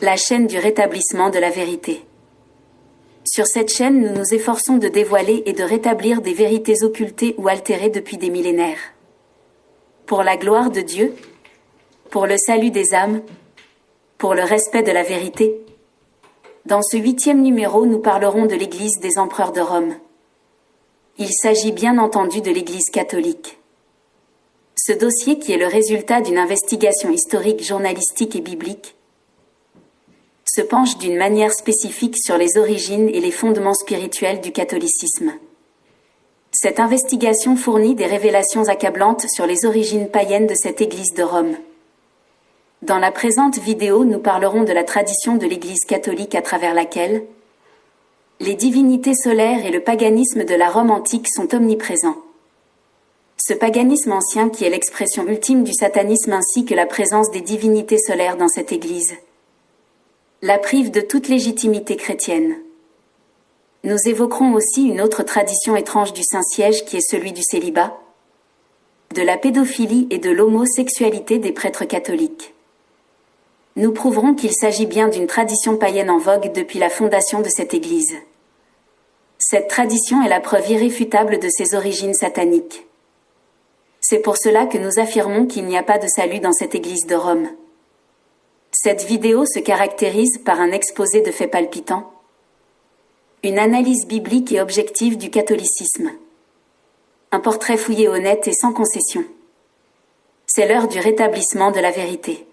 la chaîne du rétablissement de la vérité. Sur cette chaîne, nous nous efforçons de dévoiler et de rétablir des vérités occultées ou altérées depuis des millénaires. Pour la gloire de Dieu, pour le salut des âmes, pour le respect de la vérité. Dans ce 8e numéro, nous parlerons de l'Église des empereurs de Rome. Il s'agit bien entendu de l'Église catholique. Ce dossier, qui est le résultat d'une investigation historique, journalistique et biblique, se penche d'une manière spécifique sur les origines et les fondements spirituels du catholicisme. Cette investigation fournit des révélations accablantes sur les origines païennes de cette Église de Rome. Dans la présente vidéo, nous parlerons de la tradition de l'Église catholique à travers laquelle les divinités solaires et le paganisme de la Rome antique sont omniprésents. Ce paganisme ancien qui est l'expression ultime du satanisme ainsi que la présence des divinités solaires dans cette Église la prive de toute légitimité chrétienne. Nous évoquerons aussi une autre tradition étrange du Saint-Siège qui est celui du célibat, de la pédophilie et de l'homosexualité des prêtres catholiques. Nous prouverons qu'il s'agit bien d'une tradition païenne en vogue depuis la fondation de cette Église. Cette tradition est la preuve irréfutable de ses origines sataniques. C'est pour cela que nous affirmons qu'il n'y a pas de salut dans cette Église de Rome. Cette vidéo se caractérise par un exposé de faits palpitants, une analyse biblique et objective du catholicisme, un portrait fouillé honnête et sans concession. C'est l'heure du rétablissement de la vérité.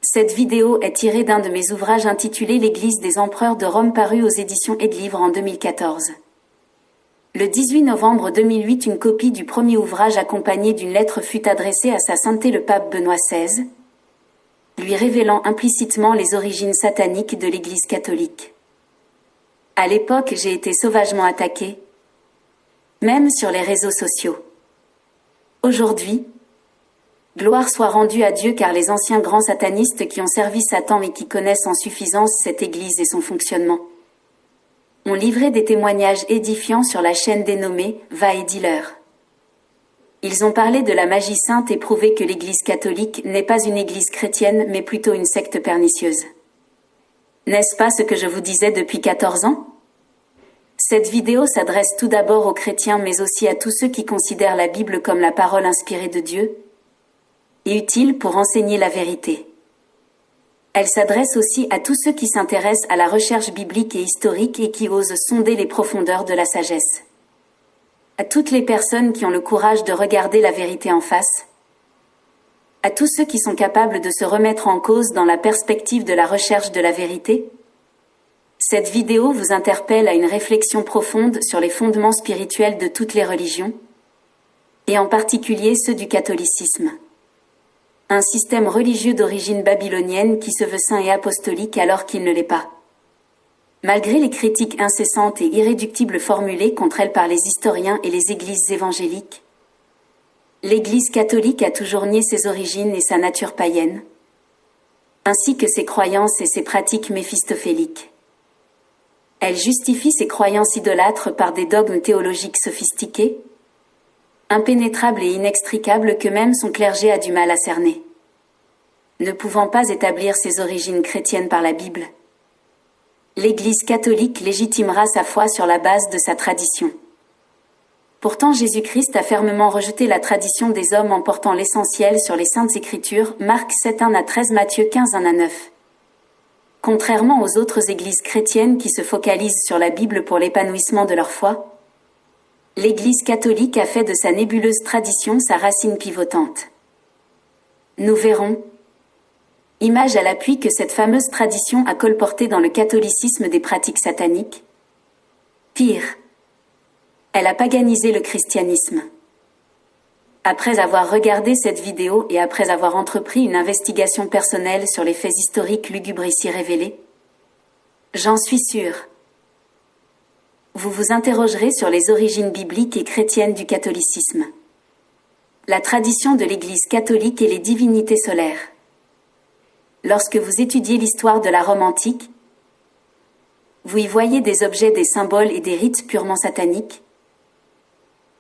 Cette vidéo est tirée d'un de mes ouvrages intitulé L'Église des empereurs de Rome paru aux éditions Aide-Livre en 2014. Le 18 novembre 2008, une copie du premier ouvrage accompagnée d'une lettre fut adressée à sa sainteté le pape Benoît XVI, lui révélant implicitement les origines sataniques de l'Église catholique. À l'époque, j'ai été sauvagement attaqué, même sur les réseaux sociaux. Aujourd'hui, gloire soit rendue à Dieu car les anciens grands satanistes qui ont servi Satan et qui connaissent en suffisance cette Église et son fonctionnement ont livré des témoignages édifiants sur la chaîne dénommée Va et dis-leur. Ils ont parlé de la magie sainte et prouvé que l'Église catholique n'est pas une Église chrétienne mais plutôt une secte pernicieuse. N'est-ce pas ce que je vous disais depuis 14 ans ? Cette vidéo s'adresse tout d'abord aux chrétiens mais aussi à tous ceux qui considèrent la Bible comme la parole inspirée de Dieu et utile pour enseigner la vérité. Elle s'adresse aussi à tous ceux qui s'intéressent à la recherche biblique et historique et qui osent sonder les profondeurs de la sagesse. À toutes les personnes qui ont le courage de regarder la vérité en face, à tous ceux qui sont capables de se remettre en cause dans la perspective de la recherche de la vérité, cette vidéo vous interpelle à une réflexion profonde sur les fondements spirituels de toutes les religions, et en particulier ceux du catholicisme. Un système religieux d'origine babylonienne qui se veut saint et apostolique alors qu'il ne l'est pas. Malgré les critiques incessantes et irréductibles formulées contre elle par les historiens et les églises évangéliques, l'Église catholique a toujours nié ses origines et sa nature païenne, ainsi que ses croyances et ses pratiques méphistophéliques. Elle justifie ses croyances idolâtres par des dogmes théologiques sophistiqués, impénétrables et inextricables que même son clergé a du mal à cerner. Ne pouvant pas établir ses origines chrétiennes par la Bible, l'Église catholique légitimera sa foi sur la base de sa tradition. Pourtant, Jésus-Christ a fermement rejeté la tradition des hommes en portant l'essentiel sur les Saintes Écritures, Marc 7:1-13, Matthieu 15:1-9. Contrairement aux autres églises chrétiennes qui se focalisent sur la Bible pour l'épanouissement de leur foi, l'Église catholique a fait de sa nébuleuse tradition sa racine pivotante. Nous verrons, image à l'appui, que cette fameuse tradition a colporté dans le catholicisme des pratiques sataniques. Pire, elle a paganisé le christianisme. Après avoir regardé cette vidéo et après avoir entrepris une investigation personnelle sur les faits historiques lugubres ici révélés, j'en suis sûre, vous vous interrogerez sur les origines bibliques et chrétiennes du catholicisme, la tradition de l'Église catholique et les divinités solaires. Lorsque vous étudiez l'histoire de la Rome antique, vous y voyez des objets, des symboles et des rites purement sataniques,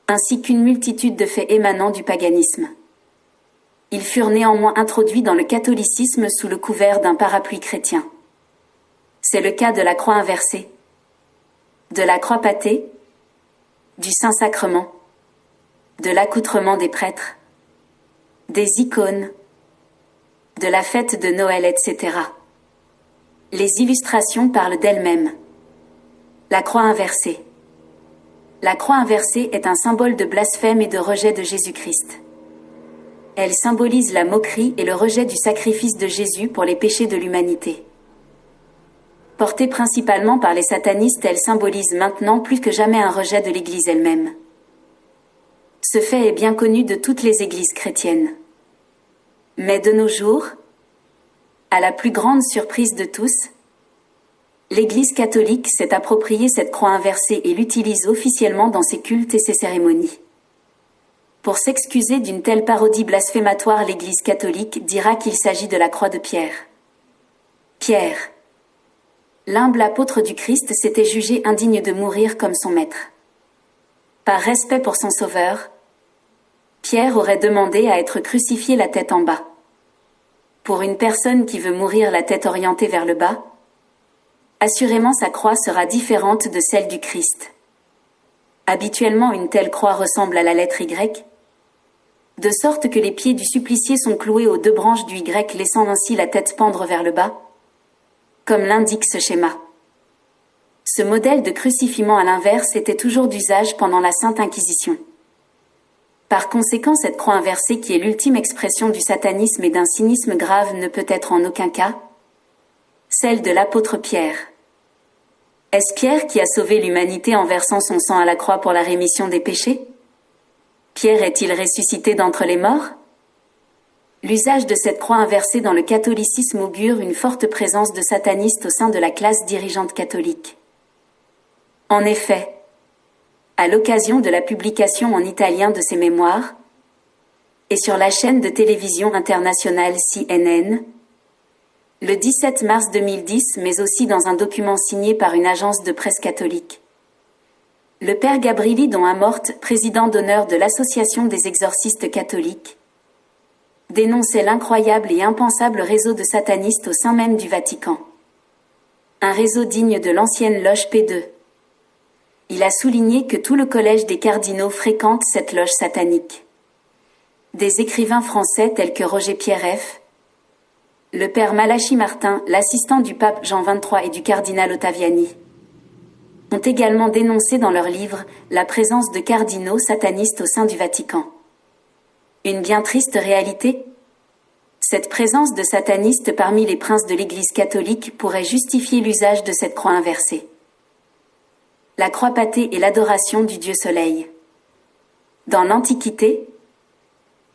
ainsi qu'une multitude de faits émanant du paganisme. Ils furent néanmoins introduits dans le catholicisme sous le couvert d'un parapluie chrétien. C'est le cas de la croix inversée, de la croix pâtée, du Saint-Sacrement, de l'accoutrement des prêtres, des icônes, de la fête de Noël, etc. Les illustrations parlent d'elles-mêmes. La croix inversée. La croix inversée est un symbole de blasphème et de rejet de Jésus-Christ. Elle symbolise la moquerie et le rejet du sacrifice de Jésus pour les péchés de l'humanité. Portée principalement par les satanistes, elle symbolise maintenant plus que jamais un rejet de l'Église elle-même. Ce fait est bien connu de toutes les églises chrétiennes. Mais de nos jours, à la plus grande surprise de tous, l'Église catholique s'est appropriée cette croix inversée et l'utilise officiellement dans ses cultes et ses cérémonies. Pour s'excuser d'une telle parodie blasphématoire, l'Église catholique dira qu'il s'agit de la croix de Pierre. Pierre, l'humble apôtre du Christ, s'était jugé indigne de mourir comme son maître. Par respect pour son sauveur, Pierre aurait demandé à être crucifié la tête en bas. Pour une personne qui veut mourir la tête orientée vers le bas, assurément sa croix sera différente de celle du Christ. Habituellement, une telle croix ressemble à la lettre Y, de sorte que les pieds du supplicié sont cloués aux deux branches du Y, laissant ainsi la tête pendre vers le bas, comme l'indique ce schéma. Ce modèle de crucifiement à l'inverse était toujours d'usage pendant la Sainte Inquisition. Par conséquent, cette croix inversée, qui est l'ultime expression du satanisme et d'un cynisme grave, ne peut être en aucun cas celle de l'apôtre Pierre. Est-ce Pierre qui a sauvé l'humanité en versant son sang à la croix pour la rémission des péchés? Pierre est-il ressuscité d'entre les morts? L'usage de cette croix inversée dans le catholicisme augure une forte présence de satanistes au sein de la classe dirigeante catholique. En effet, à l'occasion de la publication en italien de ses mémoires, et sur la chaîne de télévision internationale CNN, le 17 mars 2010, mais aussi dans un document signé par une agence de presse catholique, le père Gabrilli Don Amort, président d'honneur de l'Association des exorcistes catholiques, dénonçait l'incroyable et impensable réseau de satanistes au sein même du Vatican. Un réseau digne de l'ancienne loge P2. Il a souligné que tout le collège des cardinaux fréquente cette loge satanique. Des écrivains français tels que Roger Pierref, le père Malachi Martin, l'assistant du pape Jean XXIII et du cardinal Ottaviani, ont également dénoncé dans leurs livres la présence de cardinaux satanistes au sein du Vatican. Une bien triste réalité. Cette présence de satanistes parmi les princes de l'Église catholique pourrait justifier l'usage de cette croix inversée. La croix pâtée et l'adoration du dieu soleil. Dans l'Antiquité,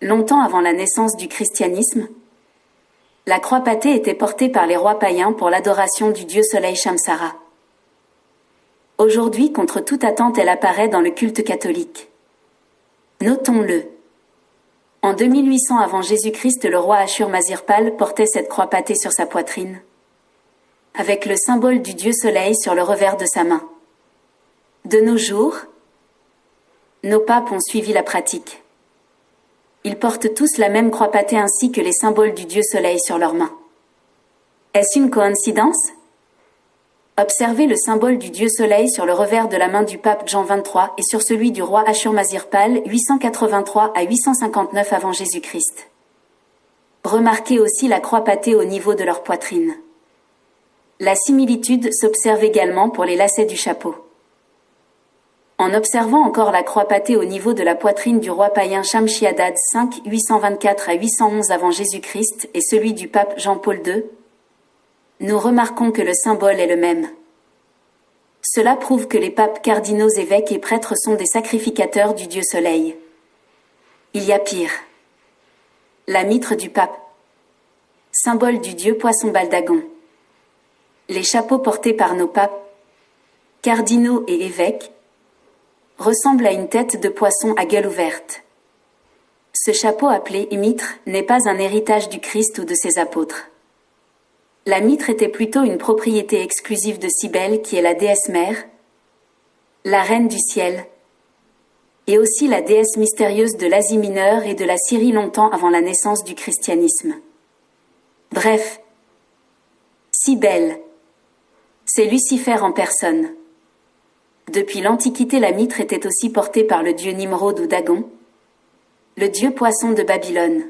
longtemps avant la naissance du christianisme, la croix pâtée était portée par les rois païens pour l'adoration du dieu soleil Shamsara. Aujourd'hui, contre toute attente, elle apparaît dans le culte catholique. Notons-le. En 2800 avant Jésus-Christ, le roi Ashur-Mazirpal portait cette croix pâtée sur sa poitrine, avec le symbole du dieu soleil sur le revers de sa main. De nos jours, nos papes ont suivi la pratique. Ils portent tous la même croix pâtée ainsi que les symboles du dieu soleil sur leurs mains. Est-ce une coïncidence? Observez le symbole du dieu soleil sur le revers de la main du pape Jean XXIII et sur celui du roi Ashur-Mazirpal 883 à 859 avant Jésus-Christ. Remarquez aussi la croix pâtée au niveau de leur poitrine. La similitude s'observe également pour les lacets du chapeau. En observant encore la croix pâtée au niveau de la poitrine du roi païen Shamshi-Adad V 824 à 811 avant Jésus-Christ et celui du pape Jean-Paul II, nous remarquons que le symbole est le même. Cela prouve que les papes, cardinaux, évêques et prêtres sont des sacrificateurs du dieu soleil. Il y a pire. La mitre du pape, symbole du dieu poisson Baldagon. Les chapeaux portés par nos papes, cardinaux et évêques, ressemblent à une tête de poisson à gueule ouverte. Ce chapeau appelé mitre n'est pas un héritage du Christ ou de ses apôtres. La mitre était plutôt une propriété exclusive de Cybèle qui est la déesse mère, la reine du ciel, et aussi la déesse mystérieuse de l'Asie mineure et de la Syrie longtemps avant la naissance du christianisme. Bref, Cybèle, c'est Lucifer en personne. Depuis l'Antiquité, la mitre était aussi portée par le dieu Nimrod ou Dagon, le dieu poisson de Babylone.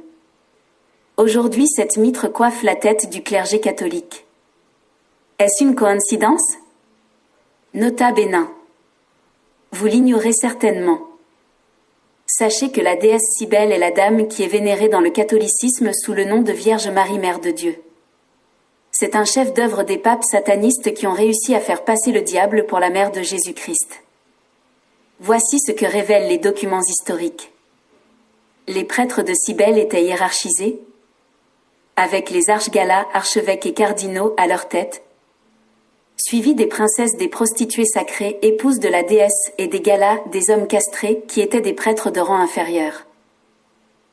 Aujourd'hui, cette mitre coiffe la tête du clergé catholique. Est-ce une coïncidence? Nota bene. Vous l'ignorez certainement. Sachez que la déesse Cybèle est la dame qui est vénérée dans le catholicisme sous le nom de Vierge Marie Mère de Dieu. C'est un chef d'œuvre des papes satanistes qui ont réussi à faire passer le diable pour la mère de Jésus-Christ. Voici ce que révèlent les documents historiques. Les prêtres de Cybèle étaient hiérarchisés, avec les archgalas, archevêques et cardinaux à leur tête, suivis des princesses, des prostituées sacrées, épouses de la déesse, et des galas, des hommes castrés, qui étaient des prêtres de rang inférieur.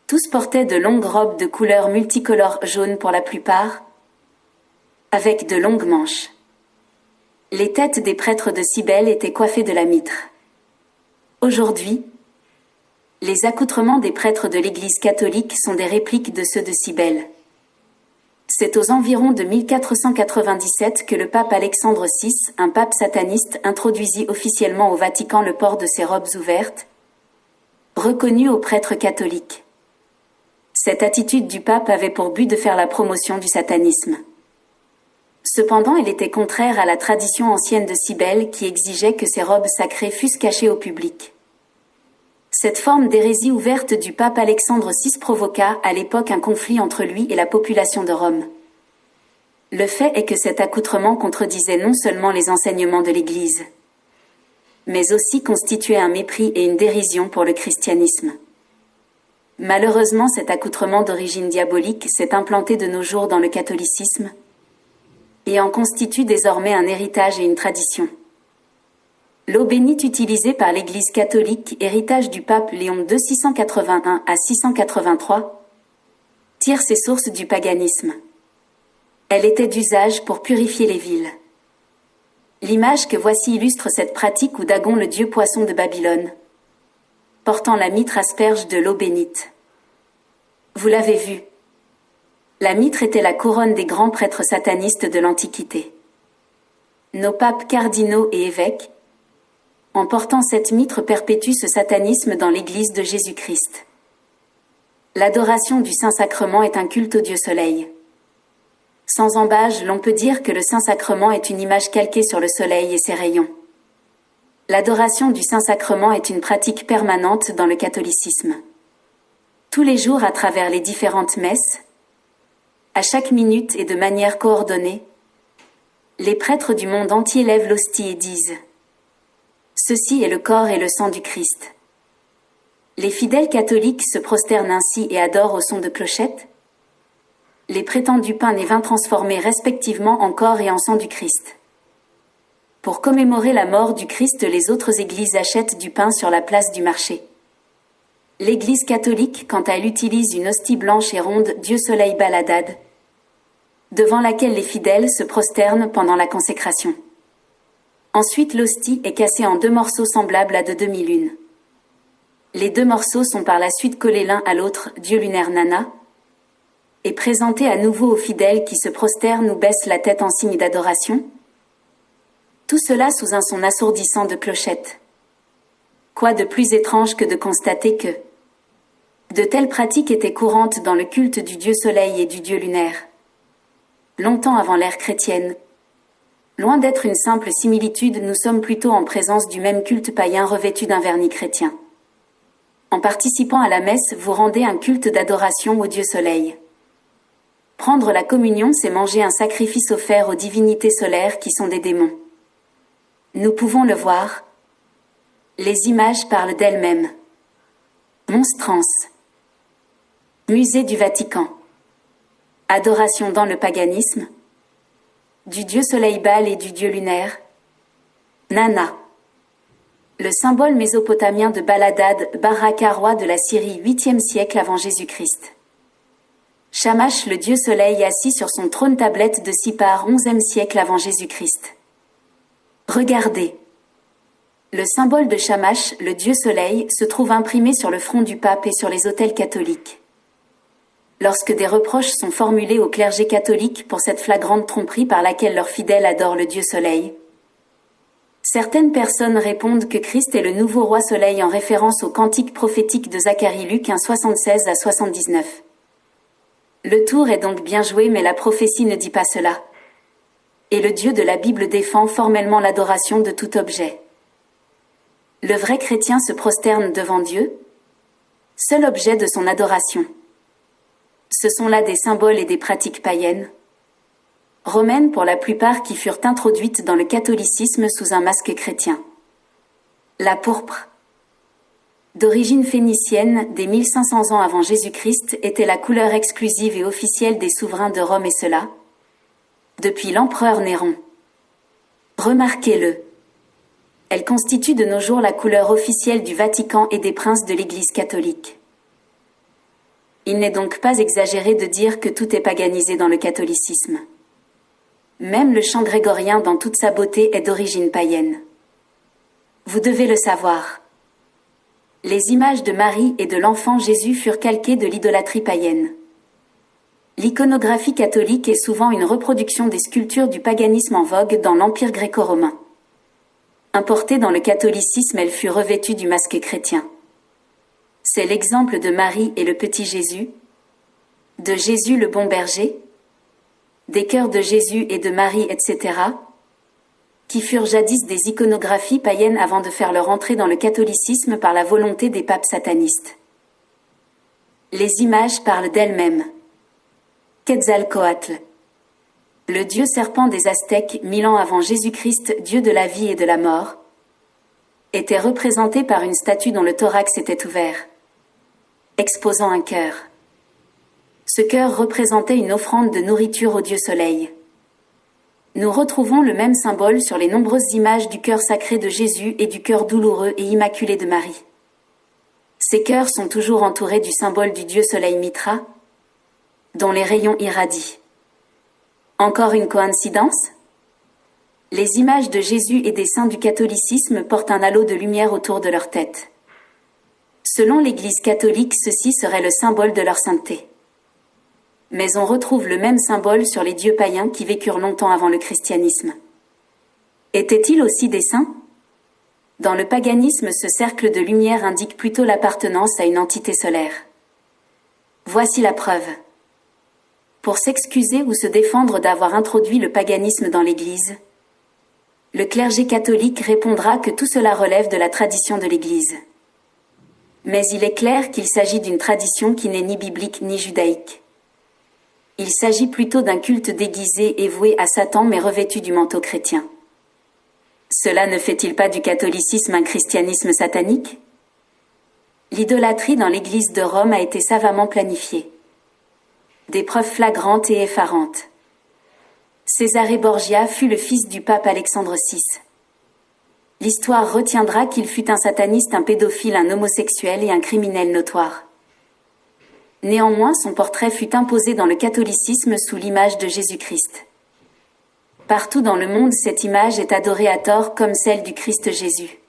Tous portaient de longues robes de couleur multicolore jaune pour la plupart, avec de longues manches. Les têtes des prêtres de Cybèle étaient coiffées de la mitre. Aujourd'hui, les accoutrements des prêtres de l'Église catholique sont des répliques de ceux de Cybèle. C'est aux environs de 1497 que le pape Alexandre VI, un pape sataniste, introduisit officiellement au Vatican le port de ces robes ouvertes, reconnues aux prêtres catholiques. Cette attitude du pape avait pour but de faire la promotion du satanisme. Cependant, elle était contraire à la tradition ancienne de Cybèle qui exigeait que ces robes sacrées fussent cachées au public. Cette forme d'hérésie ouverte du pape Alexandre VI provoqua à l'époque un conflit entre lui et la population de Rome. Le fait est que cet accoutrement contredisait non seulement les enseignements de l'Église, mais aussi constituait un mépris et une dérision pour le christianisme. Malheureusement, cet accoutrement d'origine diabolique s'est implanté de nos jours dans le catholicisme et en constitue désormais un héritage et une tradition. L'eau bénite utilisée par l'Église catholique, héritage du pape Léon II 681 à 683, tire ses sources du paganisme. Elle était d'usage pour purifier les villes. L'image que voici illustre cette pratique où Dagon, le dieu poisson de Babylone, portant la mitre, asperge de l'eau bénite. Vous l'avez vu. La mitre était la couronne des grands prêtres satanistes de l'Antiquité. Nos papes cardinaux et évêques, en portant cette mitre, perpétuent ce satanisme dans l'Église de Jésus-Christ. L'adoration du Saint-Sacrement est un culte au Dieu Soleil. Sans embâge, l'on peut dire que le Saint-Sacrement est une image calquée sur le Soleil et ses rayons. L'adoration du Saint-Sacrement est une pratique permanente dans le catholicisme. Tous les jours, à travers les différentes messes, à chaque minute et de manière coordonnée, les prêtres du monde entier lèvent l'hostie et disent « Ceci est le corps et le sang du Christ ». Les fidèles catholiques se prosternent ainsi et adorent au son de clochettes les prétendus pains et vins transformés respectivement en corps et en sang du Christ. Pour commémorer la mort du Christ, les autres églises achètent du pain sur la place du marché. L'Église catholique, quant à elle, utilise une hostie blanche et ronde Dieu Soleil Baladade, devant laquelle les fidèles se prosternent pendant la consécration. Ensuite, l'hostie est cassée en 2 morceaux semblables à de demi-lunes. Les 2 morceaux sont par la suite collés l'un à l'autre, Dieu lunaire Nana, et présentés à nouveau aux fidèles qui se prosternent ou baissent la tête en signe d'adoration. Tout cela sous un son assourdissant de clochettes. Quoi de plus étrange que de constater que de telles pratiques étaient courantes dans le culte du Dieu Soleil et du Dieu lunaire. Longtemps avant l'ère chrétienne, loin d'être une simple similitude, nous sommes plutôt en présence du même culte païen revêtu d'un vernis chrétien. En participant à la messe, vous rendez un culte d'adoration au Dieu Soleil. Prendre la communion, c'est manger un sacrifice offert aux divinités solaires qui sont des démons. Nous pouvons le voir. Les images parlent d'elles-mêmes. Monstrance. Musée du Vatican. Adoration dans le paganisme. Du dieu soleil Baal et du dieu lunaire. Nana. Le symbole mésopotamien de Baladad, Baraka, roi de la Syrie, 8e siècle avant Jésus-Christ. Shamash, le dieu soleil assis sur son trône tablette de Sippar, 11e siècle avant Jésus-Christ. Regardez. Le symbole de Shamash, le dieu soleil, se trouve imprimé sur le front du pape et sur les autels catholiques. Lorsque des reproches sont formulés au clergé catholique pour cette flagrante tromperie par laquelle leurs fidèles adorent le dieu soleil, certaines personnes répondent que Christ est le nouveau roi soleil en référence au cantique prophétique de Zacharie Luc 1, 76 à 79. Le tour est donc bien joué, mais la prophétie ne dit pas cela. Et le Dieu de la Bible défend formellement l'adoration de tout objet. Le vrai chrétien se prosterne devant Dieu, seul objet de son adoration. Ce sont là des symboles et des pratiques païennes, romaines pour la plupart, qui furent introduites dans le catholicisme sous un masque chrétien. La pourpre, d'origine phénicienne, dès 1500 ans avant Jésus-Christ, était la couleur exclusive et officielle des souverains de Rome, et cela depuis l'empereur Néron. Remarquez-le. Elle constitue de nos jours la couleur officielle du Vatican et des princes de l'Église catholique. Il n'est donc pas exagéré de dire que tout est paganisé dans le catholicisme. Même le chant grégorien dans toute sa beauté est d'origine païenne. Vous devez le savoir. Les images de Marie et de l'enfant Jésus furent calquées de l'idolâtrie païenne. L'iconographie catholique est souvent une reproduction des sculptures du paganisme en vogue dans l'Empire gréco-romain. Importée dans le catholicisme, elle fut revêtue du masque chrétien. C'est l'exemple de Marie et le petit Jésus, de Jésus le bon berger, des cœurs de Jésus et de Marie, etc., qui furent jadis des iconographies païennes avant de faire leur entrée dans le catholicisme par la volonté des papes satanistes. Les images parlent d'elles-mêmes. Quetzalcoatl, le dieu serpent des Aztèques, 1000 ans avant Jésus-Christ, dieu de la vie et de la mort, était représenté par une statue dont le thorax était ouvert, exposant un cœur. Ce cœur représentait une offrande de nourriture au dieu soleil. Nous retrouvons le même symbole sur les nombreuses images du cœur sacré de Jésus et du cœur douloureux et immaculé de Marie. Ces cœurs sont toujours entourés du symbole du dieu soleil Mitra, dont les rayons irradient. Encore une coïncidence ? Les images de Jésus et des saints du catholicisme portent un halo de lumière autour de leur tête. Selon l'Église catholique, ceci serait le symbole de leur sainteté. Mais on retrouve le même symbole sur les dieux païens qui vécurent longtemps avant le christianisme. Étaient-ils aussi des saints ? Dans le paganisme, ce cercle de lumière indique plutôt l'appartenance à une entité solaire. Voici la preuve. Pour s'excuser ou se défendre d'avoir introduit le paganisme dans l'Église, le clergé catholique répondra que tout cela relève de la tradition de l'Église. Mais il est clair qu'il s'agit d'une tradition qui n'est ni biblique ni judaïque. Il s'agit plutôt d'un culte déguisé et voué à Satan, mais revêtu du manteau chrétien. Cela ne fait-il pas du catholicisme un christianisme satanique ? L'idolâtrie dans l'Église de Rome a été savamment planifiée. Des preuves flagrantes et effarantes. Cesare Borgia fut le fils du pape Alexandre VI. L'histoire retiendra qu'il fut un sataniste, un pédophile, un homosexuel et un criminel notoire. Néanmoins, son portrait fut imposé dans le catholicisme sous l'image de Jésus-Christ. Partout dans le monde, cette image est adorée à tort comme celle du Christ Jésus.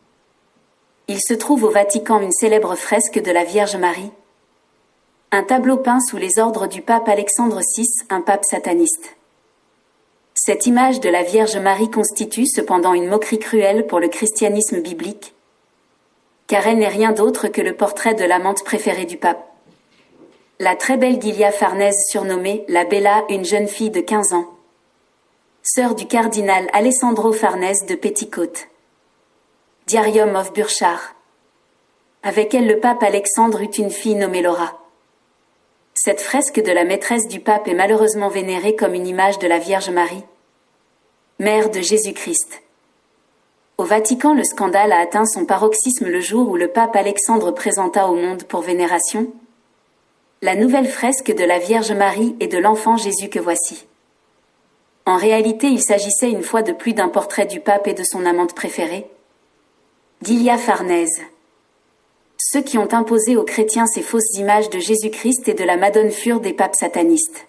Il se trouve au Vatican une célèbre fresque de la Vierge Marie, un tableau peint sous les ordres du pape Alexandre VI, un pape sataniste. Cette image de la Vierge Marie constitue cependant une moquerie cruelle pour le christianisme biblique, car elle n'est rien d'autre que le portrait de l'amante préférée du pape. La très belle Giulia Farnèse, surnommée la Bella, une jeune fille de 15 ans, sœur du cardinal Alessandro Farnèse de Petticoat, Diarium of Burchard. Avec elle, le pape Alexandre eut une fille nommée Laura. Cette fresque de la maîtresse du pape est malheureusement vénérée comme une image de la Vierge Marie, mère de Jésus-Christ. Au Vatican, le scandale a atteint son paroxysme le jour où le pape Alexandre présenta au monde pour vénération la nouvelle fresque de la Vierge Marie et de l'enfant Jésus que voici. En réalité, il s'agissait une fois de plus d'un portrait du pape et de son amante préférée, Giulia Farnèse. Ceux qui ont imposé aux chrétiens ces fausses images de Jésus-Christ et de la Madone furent des papes satanistes.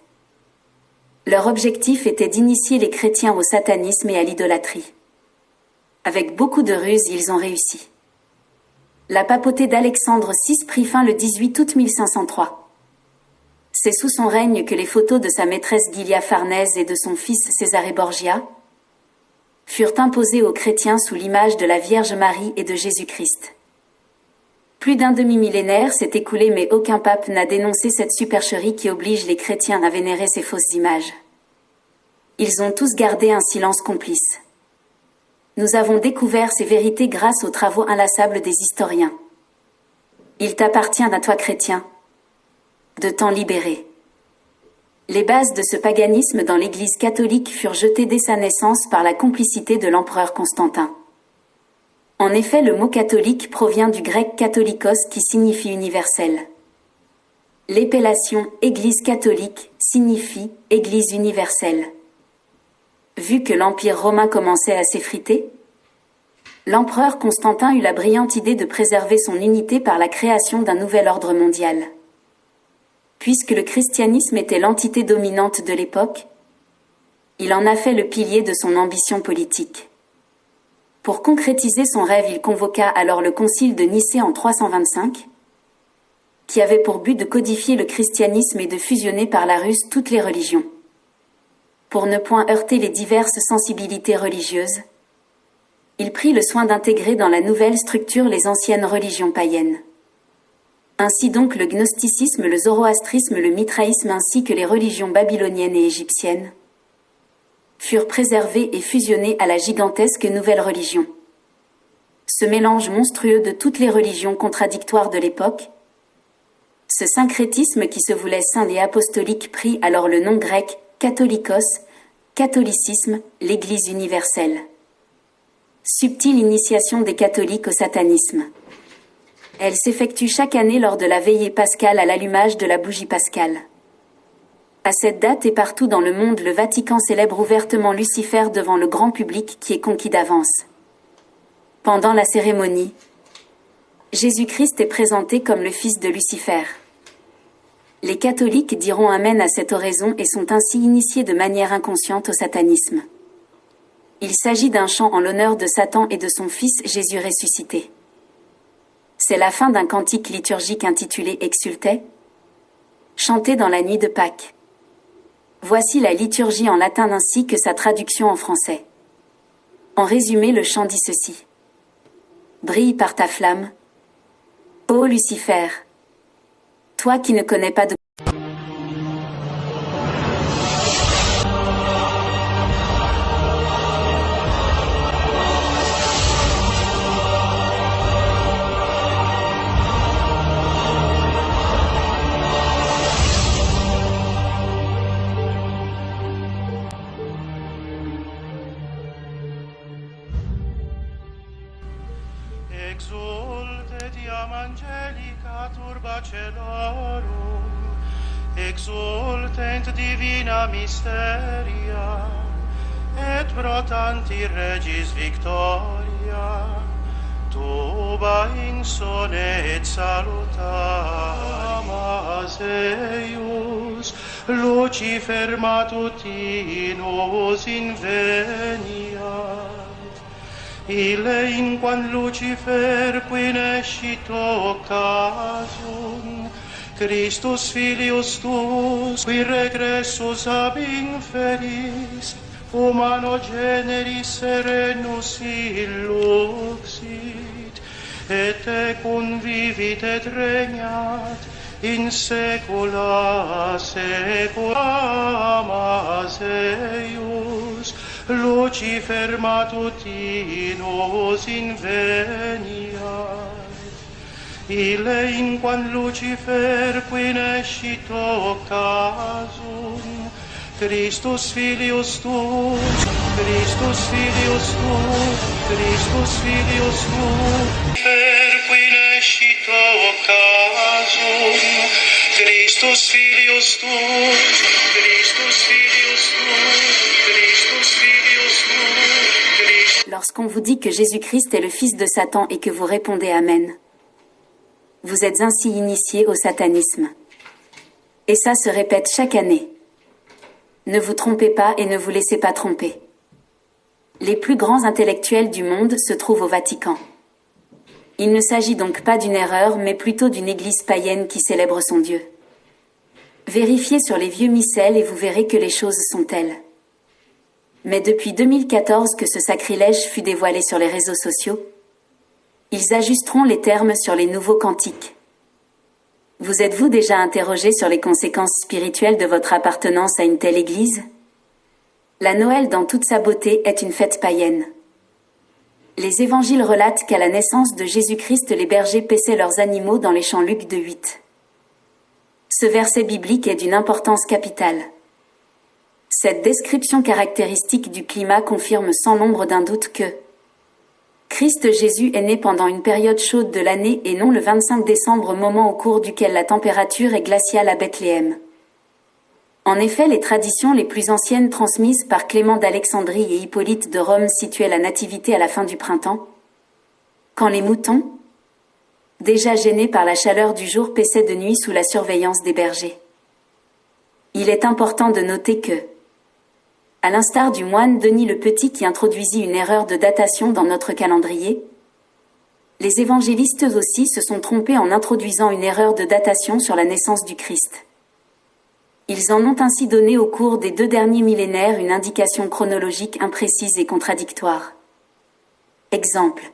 Leur objectif était d'initier les chrétiens au satanisme et à l'idolâtrie. Avec beaucoup de ruse, ils ont réussi. La papauté d'Alexandre VI prit fin le 18 août 1503. C'est sous son règne que les photos de sa maîtresse Giulia Farnèse et de son fils Cesare Borgia furent imposées aux chrétiens sous l'image de la Vierge Marie et de Jésus-Christ. Plus d'un demi-millénaire s'est écoulé, mais aucun pape n'a dénoncé cette supercherie qui oblige les chrétiens à vénérer ces fausses images. Ils ont tous gardé un silence complice. Nous avons découvert ces vérités grâce aux travaux inlassables des historiens. Il t'appartient à toi, chrétien, de t'en libérer. Les bases de ce paganisme dans l'Église catholique furent jetées dès sa naissance par la complicité de l'empereur Constantin. En effet, le mot catholique provient du grec katholikos qui signifie universel. L'épellation Église catholique signifie Église universelle. Vu que l'Empire romain commençait à s'effriter, l'empereur Constantin eut la brillante idée de préserver son unité par la création d'un nouvel ordre mondial. Puisque le christianisme était l'entité dominante de l'époque, il en a fait le pilier de son ambition politique. Pour concrétiser son rêve, il convoqua alors le concile de Nicée en 325, qui avait pour but de codifier le christianisme et de fusionner par la ruse toutes les religions. Pour ne point heurter les diverses sensibilités religieuses, il prit le soin d'intégrer dans la nouvelle structure les anciennes religions païennes. Ainsi donc le gnosticisme, le zoroastrisme, le mitraïsme ainsi que les religions babyloniennes et égyptiennes furent préservés et fusionnés à la gigantesque nouvelle religion. Ce mélange monstrueux de toutes les religions contradictoires de l'époque, ce syncrétisme qui se voulait saint et apostolique prit alors le nom grec catholikos, catholicisme, l'Église universelle. Subtile initiation des catholiques au satanisme. Elle s'effectue chaque année lors de la veillée pascale à l'allumage de la bougie pascale. À cette date et partout dans le monde, le Vatican célèbre ouvertement Lucifer devant le grand public qui est conquis d'avance. Pendant la cérémonie, Jésus-Christ est présenté comme le fils de Lucifer. Les catholiques diront Amen à cette oraison et sont ainsi initiés de manière inconsciente au satanisme. Il s'agit d'un chant en l'honneur de Satan et de son fils Jésus ressuscité. C'est la fin d'un cantique liturgique intitulé Exsultet, chanté dans la nuit de Pâques. Voici la liturgie en latin ainsi que sa traduction en français. En résumé, le chant dit ceci. Brille par ta flamme, ô Lucifer, toi qui ne connais pas de Exulte diam angelica turba celorum, exultent divina mysteria, et brotanti regis victoria, tuba insone et saluta. Amaseus, Lucifer matutinus inveniat, ille inquam Lucifer qui nescit occasium, Christus filius tuus, qui regressus ab inferis, humano generis serenus illuxit, et tecum vivit et regnat in saecula saecula. Amaseus, Lucifer matutinus inveniat, ille inquam Lucifer qui nescit occasum, Christus filius tuus, Christus filius tuus, Christus filius tuus, per qui nescit occasum, Christus filius tuus, Christus filius tuus, Christus filius tuus, Christus. Lorsqu'on vous dit que Jésus-Christ est le fils de Satan et que vous répondez Amen, vous êtes ainsi initiés au satanisme. Et ça se répète chaque année. Ne vous trompez pas et ne vous laissez pas tromper. Les plus grands intellectuels du monde se trouvent au Vatican. Il ne s'agit donc pas d'une erreur, mais plutôt d'une église païenne qui célèbre son Dieu. Vérifiez sur les vieux missels et vous verrez que les choses sont telles. Mais depuis 2014 que ce sacrilège fut dévoilé sur les réseaux sociaux, ils ajusteront les termes sur les nouveaux cantiques. Vous êtes-vous déjà interrogé sur les conséquences spirituelles de votre appartenance à une telle église ? La Noël dans toute sa beauté est une fête païenne. Les évangiles relatent qu'à la naissance de Jésus-Christ, les bergers paissaient leurs animaux dans les champs. Luc 2:8. Ce verset biblique est d'une importance capitale. Cette description caractéristique du climat confirme sans l'ombre d'un doute que Christ Jésus est né pendant une période chaude de l'année et non le 25 décembre, moment au cours duquel la température est glaciale à Bethléem. En effet, les traditions les plus anciennes transmises par Clément d'Alexandrie et Hippolyte de Rome situaient la nativité à la fin du printemps, quand les moutons, déjà gênés par la chaleur du jour, paissaient de nuit sous la surveillance des bergers. Il est important de noter que, à l'instar du moine Denis le Petit qui introduisit une erreur de datation dans notre calendrier, les évangélistes aussi se sont trompés en introduisant une erreur de datation sur la naissance du Christ. Ils en ont ainsi donné au cours des 2 derniers millénaires une indication chronologique imprécise et contradictoire. Exemple.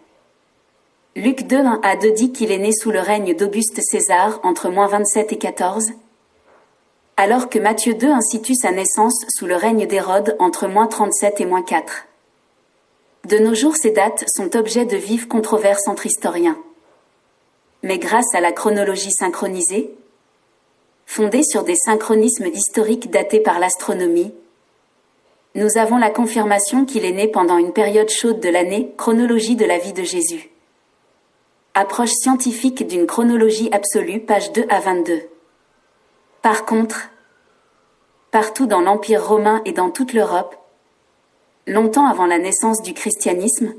Luc 2:1-2 dit qu'il est né sous le règne d'Auguste César entre -27 et 14, alors que Matthieu 2:1 situe sa naissance sous le règne d'Hérode entre -37 et -4. De nos jours, ces dates sont objets de vives controverses entre historiens. Mais grâce à la chronologie synchronisée, fondée sur des synchronismes historiques datés par l'astronomie, nous avons la confirmation qu'il est né pendant une période chaude de l'année, chronologie de la vie de Jésus. Approche scientifique d'une chronologie absolue, pages 2-22. Par contre, partout dans l'Empire romain et dans toute l'Europe, longtemps avant la naissance du christianisme,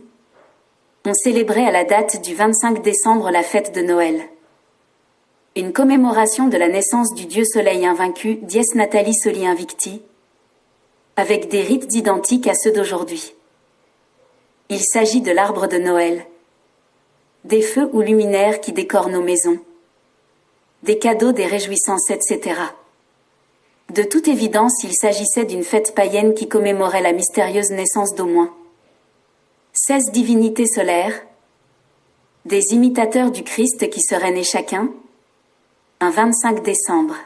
on célébrait à la date du 25 décembre la fête de Noël. Une commémoration de la naissance du dieu soleil invaincu, Dies Natalis Soli Invicti, avec des rites identiques à ceux d'aujourd'hui. Il s'agit de l'arbre de Noël, des feux ou luminaires qui décorent nos maisons, des cadeaux, des réjouissances, etc. De toute évidence, il s'agissait d'une fête païenne qui commémorait la mystérieuse naissance d'au moins 16 divinités solaires, des imitateurs du Christ qui seraient nés chacun un 25 décembre.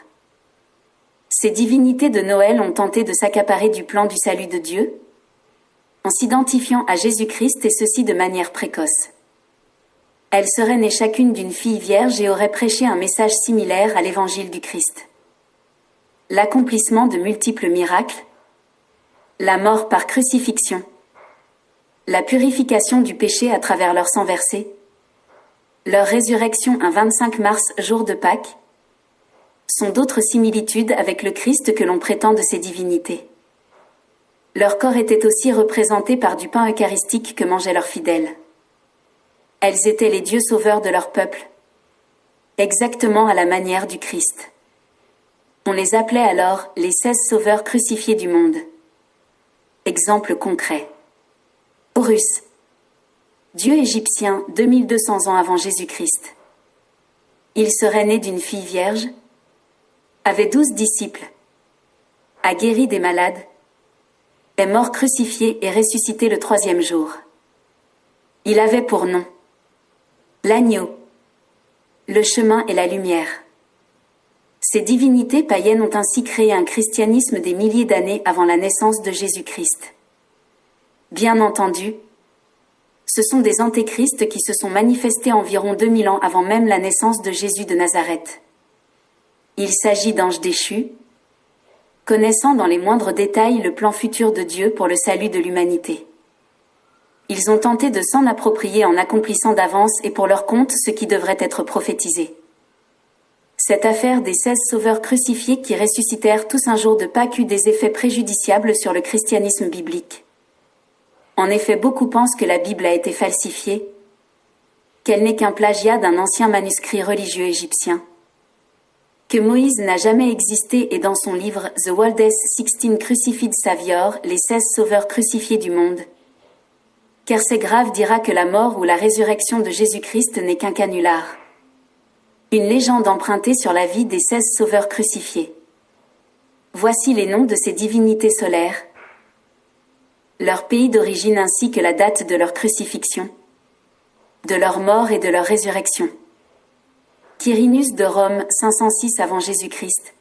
Ces divinités de Noël ont tenté de s'accaparer du plan du salut de Dieu, en s'identifiant à Jésus-Christ, et ceci de manière précoce. Elles seraient nées chacune d'une fille vierge et auraient prêché un message similaire à l'évangile du Christ. L'accomplissement de multiples miracles, la mort par crucifixion, la purification du péché à travers leur sang versé, leur résurrection un 25 mars, jour de Pâques, sont d'autres similitudes avec le Christ que l'on prétend de ces divinités. Leur corps était aussi représenté par du pain eucharistique que mangeaient leurs fidèles. Elles étaient les dieux sauveurs de leur peuple, exactement à la manière du Christ. On les appelait alors les 16 sauveurs crucifiés du monde. Exemple concret. Horus, dieu égyptien 2200 ans avant Jésus-Christ. Il serait né d'une fille vierge, avait 12 disciples, a guéri des malades, est mort crucifié et ressuscité le 3e jour. Il avait pour nom l'agneau, le chemin et la lumière. Ces divinités païennes ont ainsi créé un christianisme des milliers d'années avant la naissance de Jésus-Christ. Bien entendu, ce sont des antéchrists qui se sont manifestés environ 2000 ans avant même la naissance de Jésus de Nazareth. Il s'agit d'anges déchus, connaissant dans les moindres détails le plan futur de Dieu pour le salut de l'humanité. Ils ont tenté de s'en approprier en accomplissant d'avance et pour leur compte ce qui devrait être prophétisé. Cette affaire des 16 sauveurs crucifiés qui ressuscitèrent tous un jour de Pâques eut des effets préjudiciables sur le christianisme biblique. En effet, beaucoup pensent que la Bible a été falsifiée, qu'elle n'est qu'un plagiat d'un ancien manuscrit religieux égyptien, que Moïse n'a jamais existé et dans son livre The Oldest 16 Crucified Savior, les 16 sauveurs crucifiés du monde, Car c'est grave dira que la mort ou la résurrection de Jésus-Christ n'est qu'un canular. Une légende empruntée sur la vie des 16 sauveurs crucifiés. Voici les noms de ces divinités solaires, leur pays d'origine ainsi que la date de leur crucifixion, de leur mort et de leur résurrection. Quirinus de Rome, 506 avant Jésus-Christ.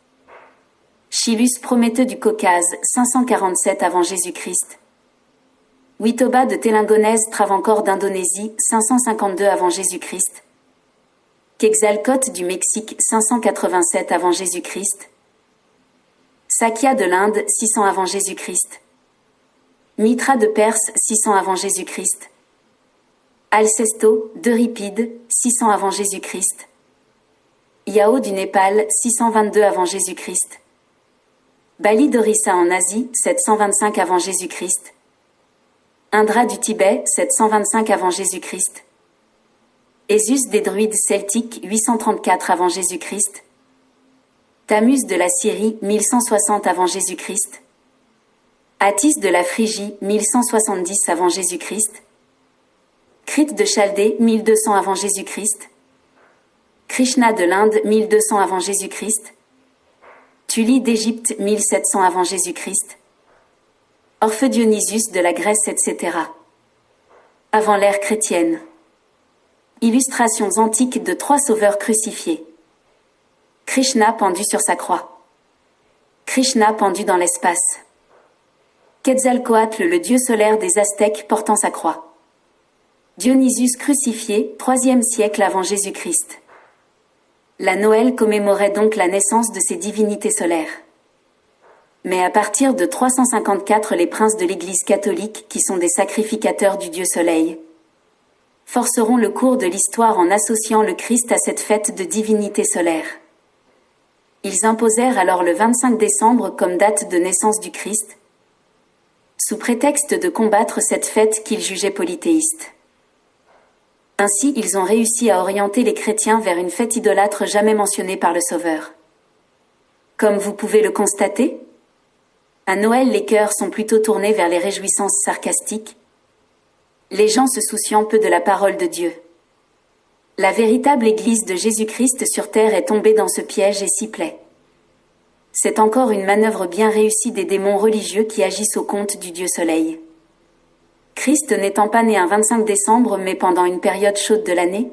Chilus Prométhée du Caucase, 547 avant Jésus-Christ. Witoba de Télingonèse Travancore d'Indonésie, 552 avant Jésus-Christ. Quetzalcoatl du Mexique, 587 avant Jésus-Christ. Sakya de l'Inde, 600 avant Jésus-Christ. Mitra de Perse, 600 avant Jésus-Christ. Alcesto, d'Euripide, 600 avant Jésus-Christ. Yao du Népal, 622 avant Jésus-Christ. Bali d'Orissa en Asie, 725 avant Jésus-Christ. Indra du Tibet, 725 avant Jésus-Christ. Ésus des Druides celtiques, 834 avant Jésus-Christ. Tamus de la Syrie, 1160 avant Jésus-Christ. Attis de la Phrygie, 1170 avant Jésus-Christ. Crite de Chaldée, 1200 avant Jésus-Christ. Krishna de l'Inde, 1200 avant Jésus-Christ. Tully d'Égypte, 1700 avant Jésus-Christ. Orphe Dionysius de la Grèce, etc. Avant l'ère chrétienne. Illustrations antiques de 3 sauveurs crucifiés. Krishna pendu sur sa croix. Krishna pendu dans l'espace. Quetzalcoatl, le dieu solaire des Aztèques, portant sa croix. Dionysius crucifié, 3e siècle avant Jésus-Christ. La Noël commémorait donc la naissance de ces divinités solaires. Mais à partir de 354, les princes de l'Église catholique, qui sont des sacrificateurs du Dieu Soleil, forceront le cours de l'histoire en associant le Christ à cette fête de divinité solaire. Ils imposèrent alors le 25 décembre comme date de naissance du Christ, sous prétexte de combattre cette fête qu'ils jugeaient polythéiste. Ainsi, ils ont réussi à orienter les chrétiens vers une fête idolâtre jamais mentionnée par le Sauveur. Comme vous pouvez le constater, à Noël, les cœurs sont plutôt tournés vers les réjouissances sarcastiques, les gens se souciant peu de la parole de Dieu. La véritable Église de Jésus-Christ sur terre est tombée dans ce piège et s'y plaît. C'est encore une manœuvre bien réussie des démons religieux qui agissent au compte du Dieu Soleil. Christ n'étant pas né un 25 décembre mais pendant une période chaude de l'année,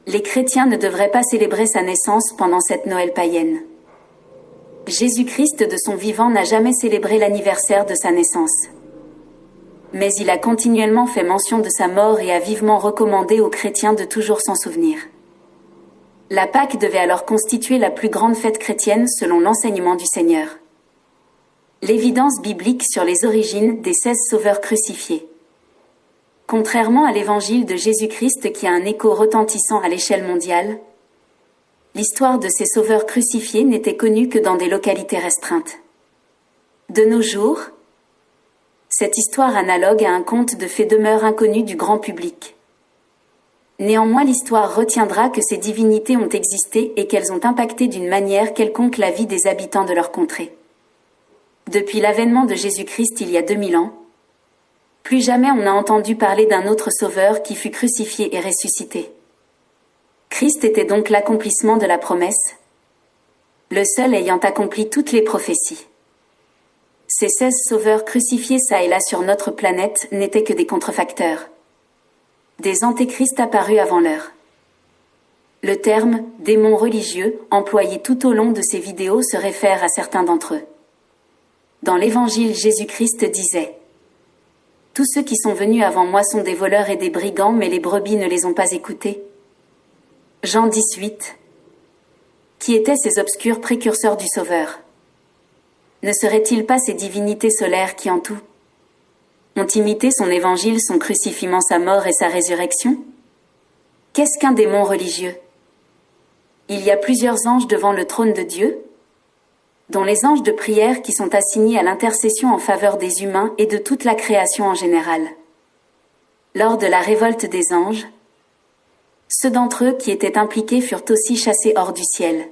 les chrétiens ne devraient pas célébrer sa naissance pendant cette Noël païenne. Jésus-Christ de son vivant n'a jamais célébré l'anniversaire de sa naissance. Mais il a continuellement fait mention de sa mort et a vivement recommandé aux chrétiens de toujours s'en souvenir. La Pâque devait alors constituer la plus grande fête chrétienne selon l'enseignement du Seigneur. L'évidence biblique sur les origines des 16 sauveurs crucifiés. Contrairement à l'évangile de Jésus-Christ qui a un écho retentissant à l'échelle mondiale, l'histoire de ces sauveurs crucifiés n'était connue que dans des localités restreintes. De nos jours, cette histoire analogue à un conte de fées demeure inconnue du grand public. Néanmoins, l'histoire retiendra que ces divinités ont existé et qu'elles ont impacté d'une manière quelconque la vie des habitants de leur contrée. Depuis l'avènement de Jésus-Christ il y a 2000 ans, plus jamais on n'a entendu parler d'un autre sauveur qui fut crucifié et ressuscité. Christ était donc l'accomplissement de la promesse, le seul ayant accompli toutes les prophéties. Ces 16 sauveurs crucifiés çà et là sur notre planète n'étaient que des contrefacteurs, des antéchrists apparus avant l'heure. Le terme « démon religieux » employé tout au long de ces vidéos se réfère à certains d'entre eux. Dans l'Évangile, Jésus-Christ disait « Tous ceux qui sont venus avant moi sont des voleurs et des brigands, mais les brebis ne les ont pas écoutés. » Jean 18. Qui étaient ces obscurs précurseurs du Sauveur? Ne seraient-ils pas ces divinités solaires qui en tout ont imité son évangile, son crucifixion, sa mort et sa résurrection? Qu'est-ce qu'un démon religieux? Il y a plusieurs anges devant le trône de Dieu, dont les anges de prière qui sont assignés à l'intercession en faveur des humains et de toute la création en général. Lors de la révolte des anges, ceux d'entre eux qui étaient impliqués furent aussi chassés hors du ciel.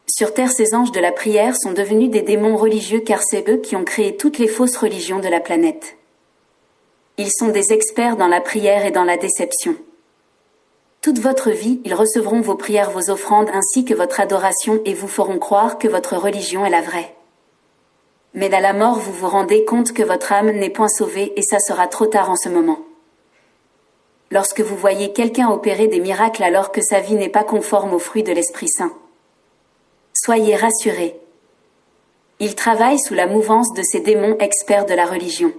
Sur terre, ces anges de la prière sont devenus des démons religieux car c'est eux qui ont créé toutes les fausses religions de la planète. Ils sont des experts dans la prière et dans la déception. Toute votre vie, ils recevront vos prières, vos offrandes ainsi que votre adoration et vous feront croire que votre religion est la vraie. Mais à la mort, vous vous rendez compte que votre âme n'est point sauvée et ça sera trop tard en ce moment. Lorsque vous voyez quelqu'un opérer des miracles alors que sa vie n'est pas conforme aux fruits de l'Esprit Saint, soyez rassurés. Il travaille sous la mouvance de ces démons experts de la religion.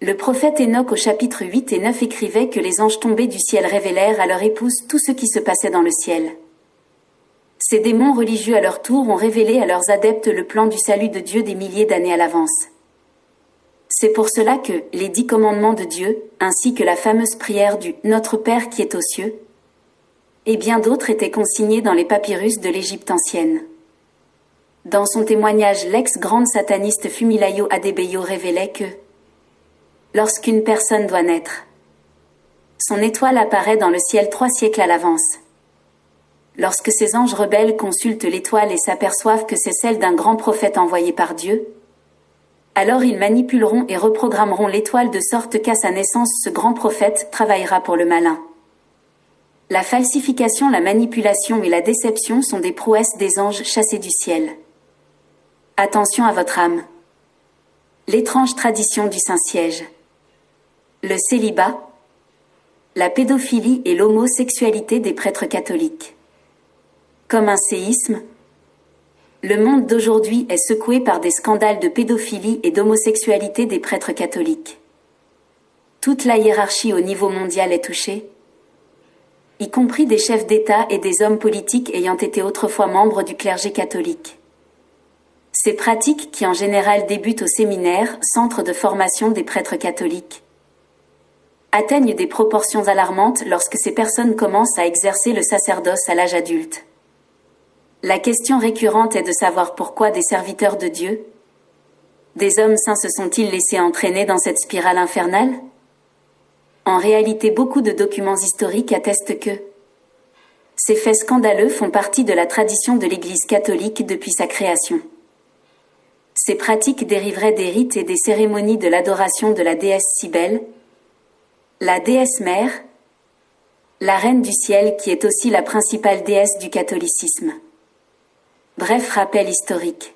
Le prophète Enoch au chapitre 8 et 9 écrivait que les anges tombés du ciel révélèrent à leur épouse tout ce qui se passait dans le ciel. Ces démons religieux à leur tour ont révélé à leurs adeptes le plan du salut de Dieu des milliers d'années à l'avance. C'est pour cela que les 10 commandements de Dieu, ainsi que la fameuse prière du « Notre Père qui est aux cieux » et bien d'autres étaient consignés dans les papyrus de l'Égypte ancienne. Dans son témoignage, l'ex-grande sataniste Fumilayo Adebayo révélait que lorsqu'une personne doit naître, son étoile apparaît dans le ciel 3 siècles à l'avance. Lorsque ces anges rebelles consultent l'étoile et s'aperçoivent que c'est celle d'un grand prophète envoyé par Dieu, alors ils manipuleront et reprogrammeront l'étoile de sorte qu'à sa naissance ce grand prophète travaillera pour le malin. La falsification, la manipulation et la déception sont des prouesses des anges chassés du ciel. Attention à votre âme. L'étrange tradition du Saint-Siège. Le célibat, la pédophilie et l'homosexualité des prêtres catholiques. Comme un séisme, le monde d'aujourd'hui est secoué par des scandales de pédophilie et d'homosexualité des prêtres catholiques. Toute la hiérarchie au niveau mondial est touchée, y compris des chefs d'État et des hommes politiques ayant été autrefois membres du clergé catholique. Ces pratiques, qui en général débutent au séminaire, centre de formation des prêtres catholiques, atteignent des proportions alarmantes lorsque ces personnes commencent à exercer le sacerdoce à l'âge adulte. La question récurrente est de savoir pourquoi des serviteurs de Dieu, des hommes saints se sont-ils laissés entraîner dans cette spirale infernale ? En réalité, beaucoup de documents historiques attestent que ces faits scandaleux font partie de la tradition de l'Église catholique depuis sa création. Ces pratiques dériveraient des rites et des cérémonies de l'adoration de la déesse Cybèle, la déesse mère, la reine du ciel qui est aussi la principale déesse du catholicisme. Bref rappel historique.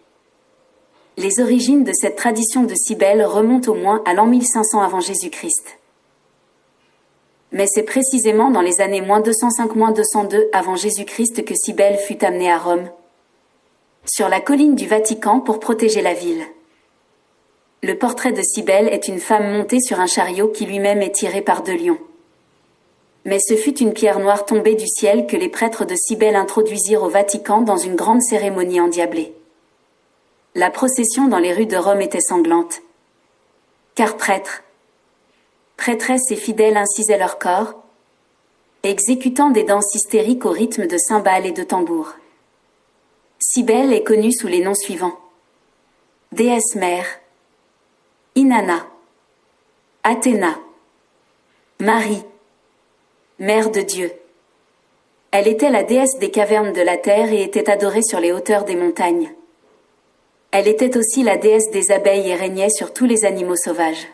Les origines de cette tradition de Cybèle remontent au moins à l'an 1500 avant Jésus-Christ. Mais c'est précisément dans les années -205-202 avant Jésus-Christ que Cybèle fut amenée à Rome, sur la colline du Vatican pour protéger la ville. Le portrait de Cybèle est une femme montée sur un chariot qui lui-même est tiré par 2 lions. Mais ce fut une pierre noire tombée du ciel que les prêtres de Cybèle introduisirent au Vatican dans une grande cérémonie endiablée. La procession dans les rues de Rome était sanglante. Car prêtres, prêtresses et fidèles incisaient leur corps, exécutant des danses hystériques au rythme de cymbales et de tambours. Cybèle est connue sous les noms suivants. Déesse mère, Inanna, Athéna, Marie, Mère de Dieu. Elle était la déesse des cavernes de la terre et était adorée sur les hauteurs des montagnes. Elle était aussi la déesse des abeilles et régnait sur tous les animaux sauvages.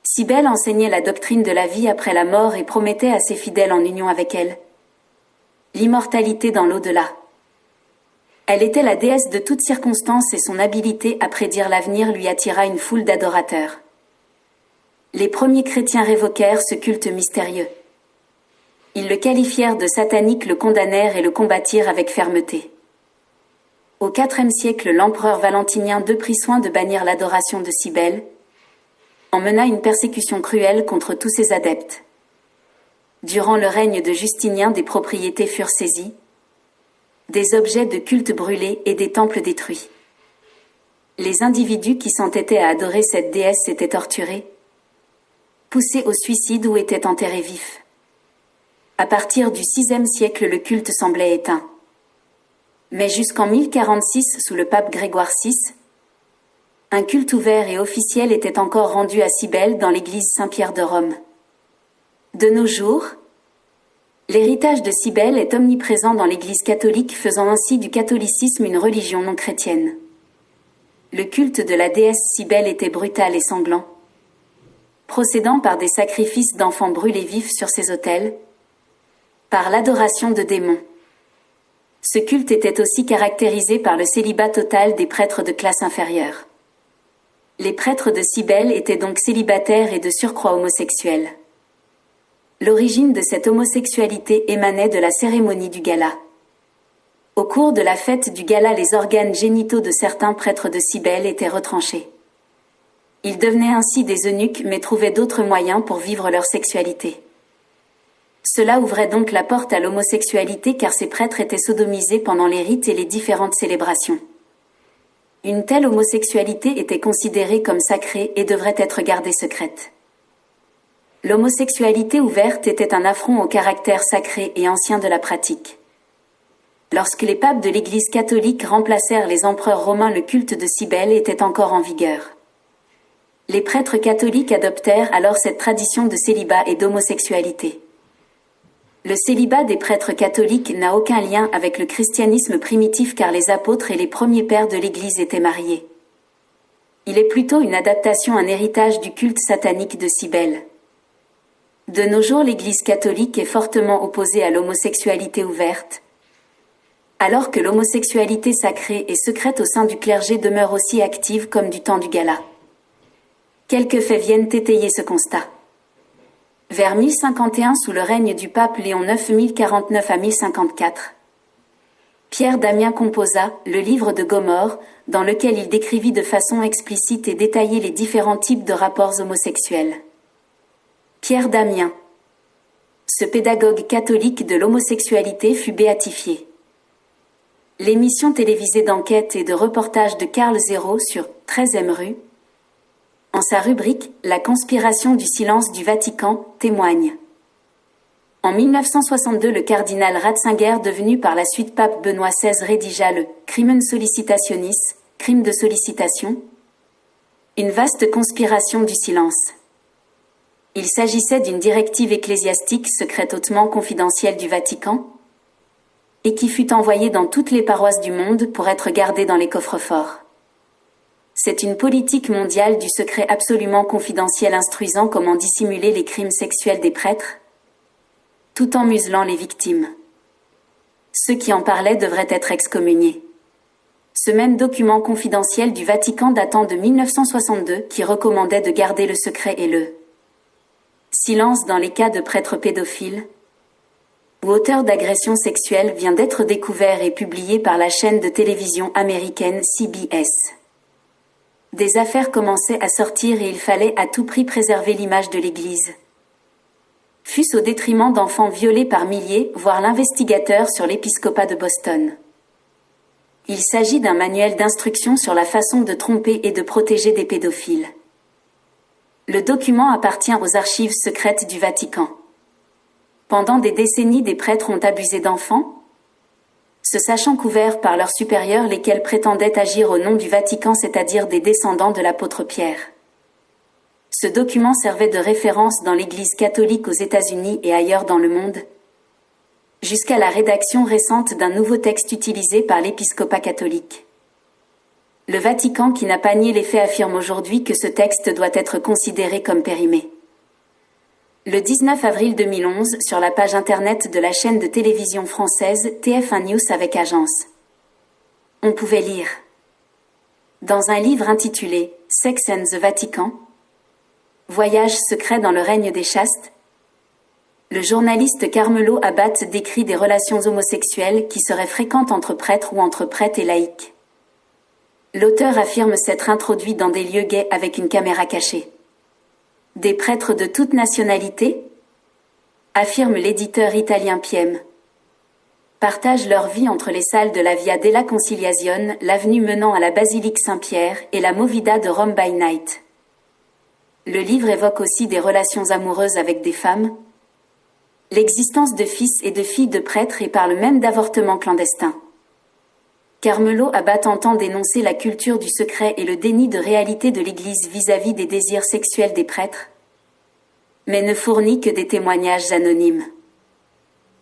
Cybèle enseignait la doctrine de la vie après la mort et promettait à ses fidèles en union avec elle l'immortalité dans l'au-delà. Elle était la déesse de toutes circonstances et son habileté à prédire l'avenir lui attira une foule d'adorateurs. Les premiers chrétiens révoquèrent ce culte mystérieux. Ils le qualifièrent de satanique, le condamnèrent et le combattirent avec fermeté. Au IVe siècle, l'empereur Valentinien II prit soin de bannir l'adoration de Cybèle, en mena une persécution cruelle contre tous ses adeptes. Durant le règne de Justinien, des propriétés furent saisies, des objets de culte brûlés et des temples détruits. Les individus qui s'entêtaient à adorer cette déesse étaient torturés, poussés au suicide ou étaient enterrés vifs. À partir du VIe siècle, le culte semblait éteint. Mais jusqu'en 1046, sous le pape Grégoire VI, un culte ouvert et officiel était encore rendu à Cybèle dans l'église Saint-Pierre de Rome. De nos jours, l'héritage de Cybèle est omniprésent dans l'Église catholique, faisant ainsi du catholicisme une religion non chrétienne. Le culte de la déesse Cybèle était brutal et sanglant. procédant par des sacrifices d'enfants brûlés vifs sur ces autels, par l'adoration de démons. Ce culte était aussi caractérisé par le célibat total des prêtres de classe inférieure. Les prêtres de Cybèle étaient donc célibataires et de surcroît homosexuels. L'origine de cette homosexualité émanait de la cérémonie du gala. Au cours de la fête du gala, les organes génitaux de certains prêtres de Cybèle étaient retranchés. Ils devenaient ainsi des eunuques mais trouvaient d'autres moyens pour vivre leur sexualité. Cela ouvrait donc la porte à l'homosexualité car ces prêtres étaient sodomisés pendant les rites et les différentes célébrations. Une telle homosexualité était considérée comme sacrée et devrait être gardée secrète. L'homosexualité ouverte était un affront au caractère sacré et ancien de la pratique. Lorsque les papes de l'Église catholique remplacèrent les empereurs romains, le culte de Cybèle était encore en vigueur. Les prêtres catholiques adoptèrent alors cette tradition de célibat et d'homosexualité. Le célibat des prêtres catholiques n'a aucun lien avec le christianisme primitif car les apôtres et les premiers pères de l'Église étaient mariés. Il est plutôt une adaptation, un héritage du culte satanique de Cybèle. De nos jours, l'Église catholique est fortement opposée à l'homosexualité ouverte, alors que l'homosexualité sacrée et secrète au sein du clergé demeure aussi active comme du temps du gala. Quelques faits viennent étayer ce constat. Vers 1051, sous le règne du pape Léon IX 1049 à 1054, Pierre Damien composa le livre de Gomorrhe, dans lequel il décrivit de façon explicite et détaillée les différents types de rapports homosexuels. Pierre Damien, ce pédagogue catholique de l'homosexualité, fut béatifié. L'émission télévisée d'enquête et de reportage de Carl Zéro sur 13e rue, en sa rubrique « La conspiration du silence du Vatican » témoigne. En 1962, le cardinal Ratzinger, devenu par la suite pape Benoît XVI, rédigea le « Crimen Sollicitationis » crime de sollicitation, une vaste conspiration du silence. Il s'agissait d'une directive ecclésiastique secrète hautement confidentielle du Vatican et qui fut envoyée dans toutes les paroisses du monde pour être gardée dans les coffres-forts. C'est une politique mondiale du secret absolument confidentiel instruisant comment dissimuler les crimes sexuels des prêtres, tout en muselant les victimes. Ceux qui en parlaient devraient être excommuniés. Ce même document confidentiel du Vatican datant de 1962 qui recommandait de garder le secret et le silence dans les cas de prêtres pédophiles ou auteurs d'agressions sexuelles vient d'être découvert et publié par la chaîne de télévision américaine CBS. Des affaires commençaient à sortir et il fallait à tout prix préserver l'image de l'Église. Fût-ce au détriment d'enfants violés par milliers, voire l'investigateur sur l'épiscopat de Boston. Il s'agit d'un manuel d'instruction sur la façon de tromper et de protéger des pédophiles. Le document appartient aux archives secrètes du Vatican. Pendant des décennies, des prêtres ont abusé d'enfants, se sachant couverts par leurs supérieurs lesquels prétendaient agir au nom du Vatican, c'est-à-dire des descendants de l'apôtre Pierre. Ce document servait de référence dans l'Église catholique aux États-Unis et ailleurs dans le monde, jusqu'à la rédaction récente d'un nouveau texte utilisé par l'épiscopat catholique. Le Vatican, qui n'a pas nié les faits, affirme aujourd'hui que ce texte doit être considéré comme périmé. Le 19 avril 2011, sur la page internet de la chaîne de télévision française TF1 News avec Agence, on pouvait lire, dans un livre intitulé « Sex and the Vatican », Voyage secret dans le règne des chastes, le journaliste Carmelo Abate décrit des relations homosexuelles qui seraient fréquentes entre prêtres ou entre prêtres et laïcs. L'auteur affirme s'être introduit dans des lieux gays avec une caméra cachée. Des prêtres de toute nationalité, affirme l'éditeur italien Piem, partagent leur vie entre les salles de la Via della Conciliazione, l'avenue menant à la basilique Saint-Pierre et la Movida de Rome by Night. Le livre évoque aussi des relations amoureuses avec des femmes, l'existence de fils et de filles de prêtres et parle même d'avortements clandestins. Carmelo Abate entend dénoncer la culture du secret et le déni de réalité de l'Église vis-à-vis des désirs sexuels des prêtres, mais ne fournit que des témoignages anonymes.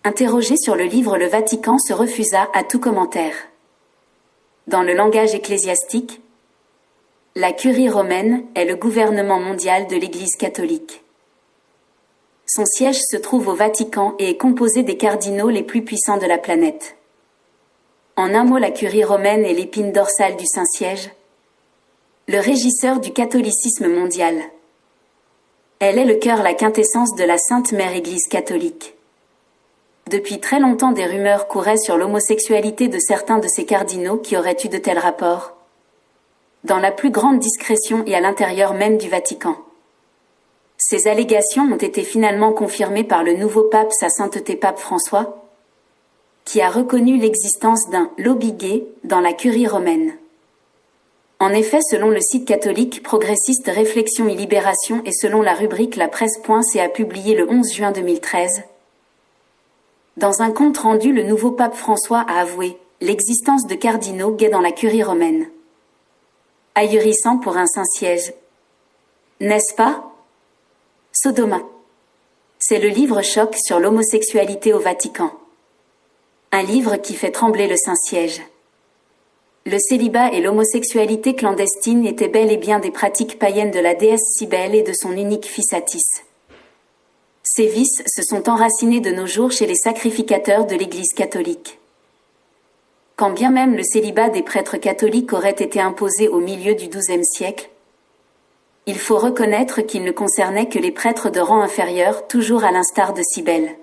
Interrogé sur le livre, le Vatican se refusa à tout commentaire. Dans le langage ecclésiastique, La Curie romaine est le gouvernement mondial de l'Église catholique. Son siège se trouve au Vatican et est composé des cardinaux les plus puissants de la planète. En un mot, la Curie romaine est l'épine dorsale du Saint-Siège, le régisseur du catholicisme mondial. Elle est le cœur, la quintessence de la Sainte Mère Église catholique. Depuis très longtemps, des rumeurs couraient sur l'homosexualité de certains de ces cardinaux qui auraient eu de tels rapports, dans la plus grande discrétion et à l'intérieur même du Vatican. Ces allégations ont été finalement confirmées par le nouveau pape, sa sainteté pape François, qui a reconnu l'existence d'un lobby gay dans la Curie romaine. En effet, selon le site catholique progressiste Réflexion et Libération et selon la rubrique La Presse.c a publié le 11 juin 2013, dans un compte rendu, le nouveau pape François a avoué l'existence de cardinaux gays dans la Curie romaine. Ahurissant pour un Saint-Siège, n'est-ce pas? Sodoma. C'est le livre choc sur l'homosexualité au Vatican. Un livre qui fait trembler le Saint-Siège. Le célibat et l'homosexualité clandestine étaient bel et bien des pratiques païennes de la déesse Cybèle et de son unique fils Attis. Ces vices se sont enracinés de nos jours chez les sacrificateurs de l'Église catholique. Quand bien même le célibat des prêtres catholiques aurait été imposé au milieu du XIIe siècle, il faut reconnaître qu'il ne concernait que les prêtres de rang inférieur, toujours à l'instar de Cybèle.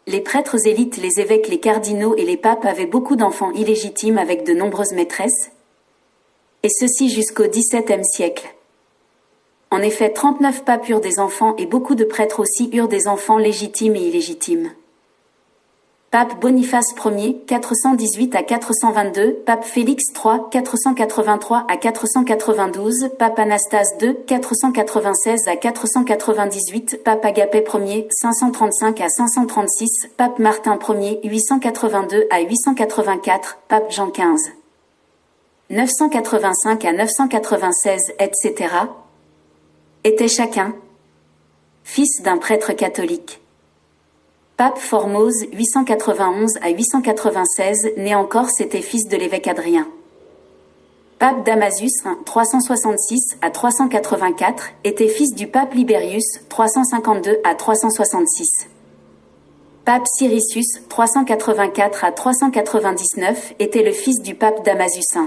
Les prêtres élites, les évêques, les cardinaux et les papes avaient beaucoup d'enfants illégitimes avec de nombreuses maîtresses, et ceci jusqu'au XVIIe siècle. En effet, 39 papes eurent des enfants et beaucoup de prêtres aussi eurent des enfants légitimes et illégitimes. Pape Boniface Ier, 418 à 422, Pape Félix III, 483 à 492, Pape Anastase II, 496 à 498, Pape Agapet Ier, 535 à 536, Pape Martin Ier, 882 à 884, Pape Jean XV, 985 à 996, etc., étaient chacun fils d'un prêtre catholique. Pape Formose, 891 à 896, né en Corse, était fils de l'évêque Adrien. Pape Damasus, 366 à 384, était fils du pape Libérius, 352 à 366. Pape Siricius, 384 à 399, était le fils du pape Damasus.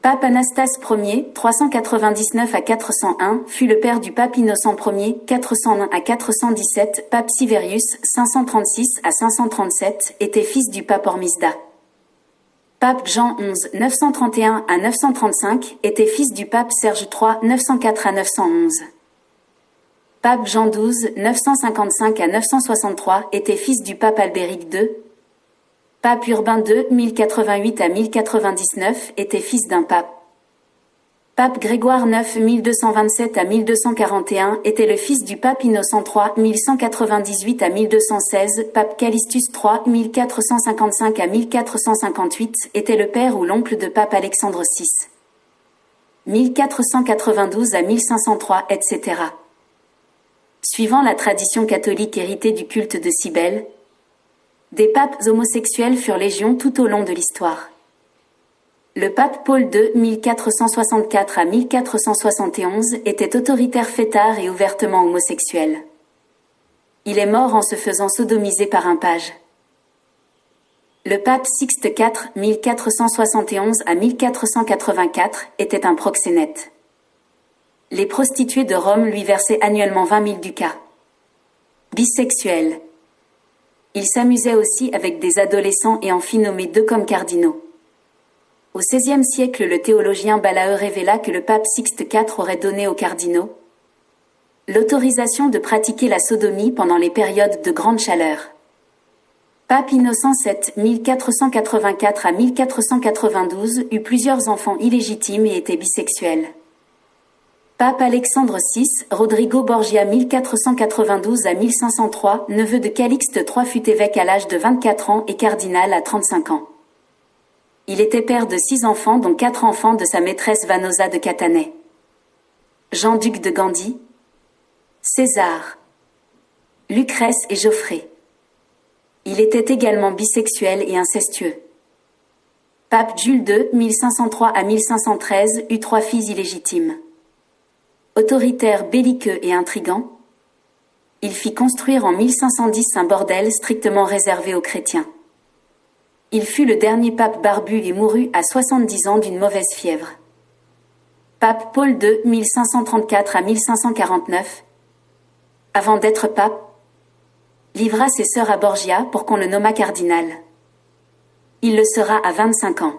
Pape Anastase Ier, 399 à 401, fut le père du pape Innocent Ier, 401 à 417, Pape Siverius, 536 à 537, était fils du pape Hormisda. Pape Jean XI, 931 à 935, était fils du pape Serge III, 904 à 911. Pape Jean XII, 955 à 963, était fils du pape Albéric II. Pape Urbain II, 1088 à 1099, était fils d'un pape. Pape Grégoire IX, 1227 à 1241, était le fils du pape Innocent III, 1198 à 1216, Pape Callistus III, 1455 à 1458, était le père ou l'oncle de pape Alexandre VI. 1492 à 1503, etc. Suivant la tradition catholique héritée du culte de Cybèle, des papes homosexuels furent légion tout au long de l'histoire. Le pape Paul II, 1464 à 1471, était autoritaire fêtard et ouvertement homosexuel. Il est mort en se faisant sodomiser par un page. Le pape Sixte IV, 1471 à 1484, était un proxénète. Les prostituées de Rome lui versaient annuellement 20 000 ducats. Bisexuel. Il s'amusait aussi avec des adolescents et en fit nommer 2 comme cardinaux. Au XVIe siècle, le théologien Balaeu révéla que le pape Sixte IV aurait donné aux cardinaux l'autorisation de pratiquer la sodomie pendant les périodes de grande chaleur. Pape Innocent VII, 1484 à 1492, eut plusieurs enfants illégitimes et était bisexuel. Pape Alexandre VI, Rodrigo Borgia 1492 à 1503, neveu de Calixte III, fut évêque à l'âge de 24 ans et cardinal à 35 ans. Il était père de 6 enfants, dont 4 enfants de sa maîtresse Vanosa de Catanais. Jean duc de Gandhi, César, Lucrèce et Geoffrey. Il était également bisexuel et incestueux. Pape Jules II, 1503 à 1513, eut 3 fils illégitimes. Autoritaire, belliqueux et intrigant, il fit construire en 1510 un bordel strictement réservé aux chrétiens. Il fut le dernier pape barbu et mourut à 70 ans d'une mauvaise fièvre. Pape Paul II, 1534 à 1549, avant d'être pape, livra ses sœurs à Borgia pour qu'on le nommât cardinal. Il le sera à 25 ans.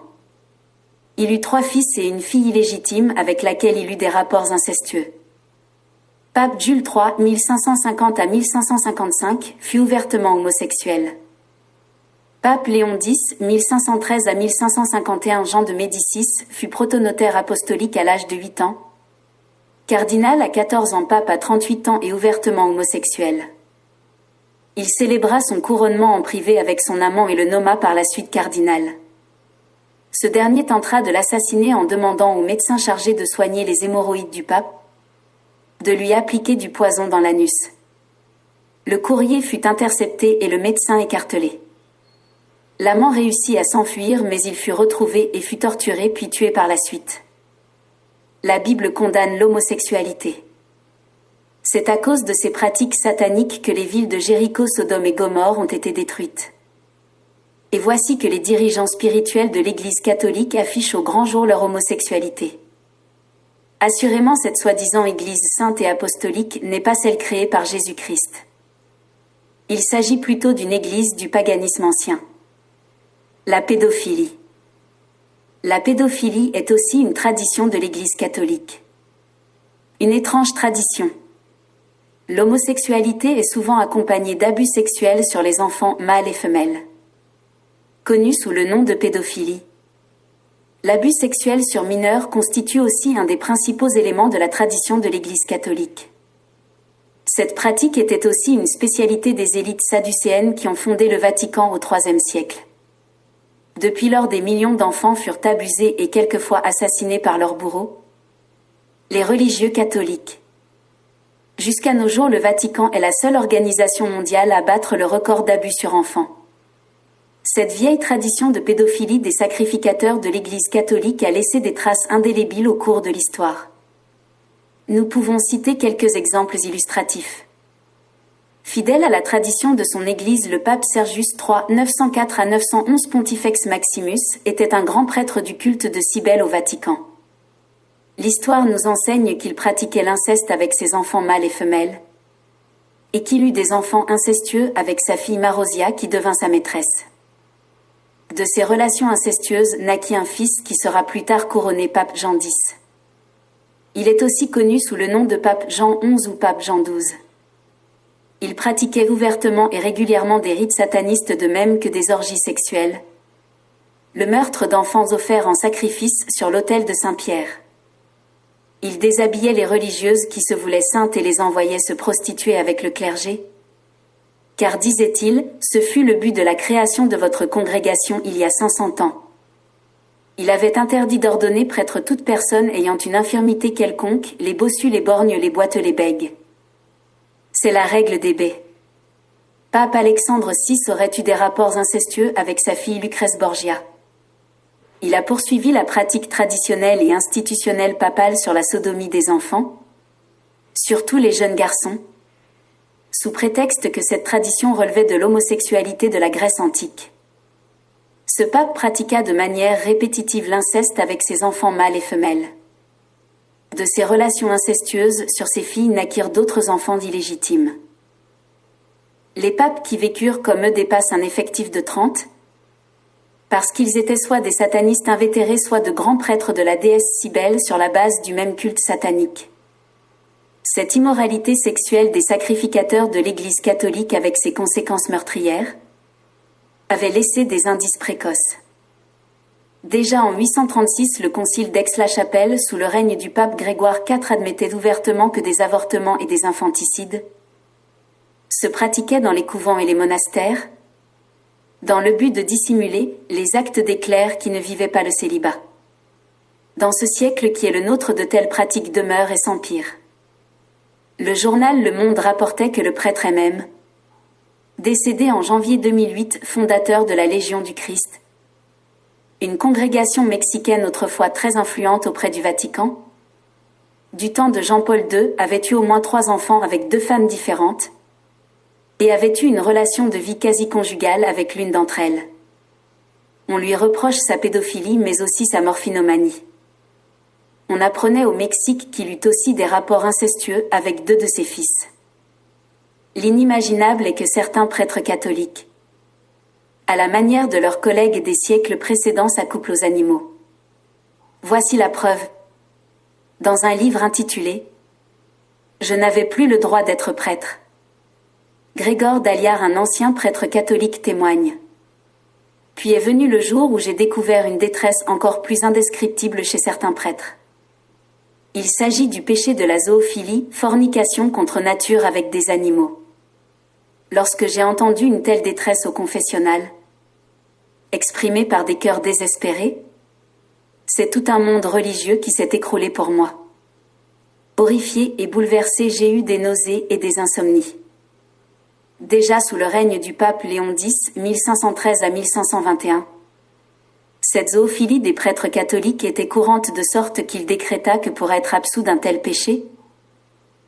Il eut 3 fils et une fille illégitime avec laquelle il eut des rapports incestueux. Pape Jules III, 1550 à 1555, fut ouvertement homosexuel. Pape Léon X, 1513 à 1551, Jean de Médicis, fut protonotaire apostolique à l'âge de 8 ans. Cardinal à 14 ans, pape à 38 ans et ouvertement homosexuel. Il célébra son couronnement en privé avec son amant et le nomma par la suite cardinal. Ce dernier tentera de l'assassiner en demandant au médecin chargé de soigner les hémorroïdes du pape de lui appliquer du poison dans l'anus. Le courrier fut intercepté et le médecin écartelé. L'amant réussit à s'enfuir, mais il fut retrouvé et fut torturé puis tué par la suite. La Bible condamne l'homosexualité. C'est à cause de ces pratiques sataniques que les villes de Jéricho, Sodome et Gomorrhe ont été détruites. Et voici que les dirigeants spirituels de l'Église catholique affichent au grand jour leur homosexualité. Assurément, cette soi-disant Église sainte et apostolique n'est pas celle créée par Jésus-Christ. Il s'agit plutôt d'une église du paganisme ancien. La pédophilie. La pédophilie est aussi une tradition de l'Église catholique. Une étrange tradition. L'homosexualité est souvent accompagnée d'abus sexuels sur les enfants mâles et femelles. Connu sous le nom de pédophilie. L'abus sexuel sur mineurs constitue aussi un des principaux éléments de la tradition de l'Église catholique. Cette pratique était aussi une spécialité des élites sadducéennes qui ont fondé le Vatican au IIIe siècle. Depuis lors, des millions d'enfants furent abusés et quelquefois assassinés par leurs bourreaux. Les religieux catholiques. Jusqu'à nos jours, le Vatican est la seule organisation mondiale à battre le record d'abus sur enfants. Cette vieille tradition de pédophilie des sacrificateurs de l'Église catholique a laissé des traces indélébiles au cours de l'histoire. Nous pouvons citer quelques exemples illustratifs. Fidèle à la tradition de son Église, le pape Sergius III, 904 à 911 Pontifex Maximus, était un grand prêtre du culte de Cybèle au Vatican. L'histoire nous enseigne qu'il pratiquait l'inceste avec ses enfants mâles et femelles, et qu'il eut des enfants incestueux avec sa fille Marosia qui devint sa maîtresse. De ces relations incestueuses naquit un fils qui sera plus tard couronné pape Jean X. Il est aussi connu sous le nom de pape Jean XI ou pape Jean XII. Il pratiquait ouvertement et régulièrement des rites satanistes de même que des orgies sexuelles. Le meurtre d'enfants offerts en sacrifice sur l'autel de Saint-Pierre. Il déshabillait les religieuses qui se voulaient saintes et les envoyait se prostituer avec le clergé. Car, disait-il, ce fut le but de la création de votre congrégation il y a 500 ans. Il avait interdit d'ordonner prêtre toute personne ayant une infirmité quelconque, les bossus, les borgnes, les boiteux, les bègues. C'est la règle des baies. Pape Alexandre VI aurait eu des rapports incestueux avec sa fille Lucrèce Borgia. Il a poursuivi la pratique traditionnelle et institutionnelle papale sur la sodomie des enfants, surtout les jeunes garçons, sous prétexte que cette tradition relevait de l'homosexualité de la Grèce antique. Ce pape pratiqua de manière répétitive l'inceste avec ses enfants mâles et femelles. De ces relations incestueuses sur ses filles naquirent d'autres enfants illégitimes. Les papes qui vécurent comme eux dépassent un effectif de 30, parce qu'ils étaient soit des satanistes invétérés, soit de grands prêtres de la déesse Cybèle sur la base du même culte satanique. Cette immoralité sexuelle des sacrificateurs de l'Église catholique avec ses conséquences meurtrières avait laissé des indices précoces. Déjà en 836, le concile d'Aix-la-Chapelle, sous le règne du pape Grégoire IV, admettait ouvertement que des avortements et des infanticides se pratiquaient dans les couvents et les monastères, dans le but de dissimuler les actes des clercs qui ne vivaient pas le célibat. Dans ce siècle qui est le nôtre, de telles pratiques demeurent et s'empirent. Le journal Le Monde rapportait que le prêtre MM, décédé en janvier 2008, fondateur de la Légion du Christ, une congrégation mexicaine autrefois très influente auprès du Vatican, du temps de Jean-Paul II, avait eu au moins 3 enfants avec 2 femmes différentes et avait eu une relation de vie quasi conjugale avec l'une d'entre elles. On lui reproche sa pédophilie mais aussi sa morphinomanie. On apprenait au Mexique qu'il eut aussi des rapports incestueux avec 2 de ses fils. L'inimaginable est que certains prêtres catholiques, à la manière de leurs collègues des siècles précédents, s'accouplent aux animaux. Voici la preuve. Dans un livre intitulé « Je n'avais plus le droit d'être prêtre », Grégor Daliar, un ancien prêtre catholique, témoigne. Puis est venu le jour où j'ai découvert une détresse encore plus indescriptible chez certains prêtres. Il s'agit du péché de la zoophilie, fornication contre nature avec des animaux. Lorsque j'ai entendu une telle détresse au confessionnal, exprimée par des cœurs désespérés, c'est tout un monde religieux qui s'est écroulé pour moi. Horrifié et bouleversé, j'ai eu des nausées et des insomnies. Déjà sous le règne du pape Léon X, 1513 à 1521, cette zoophilie des prêtres catholiques était courante de sorte qu'il décréta que pour être absous d'un tel péché,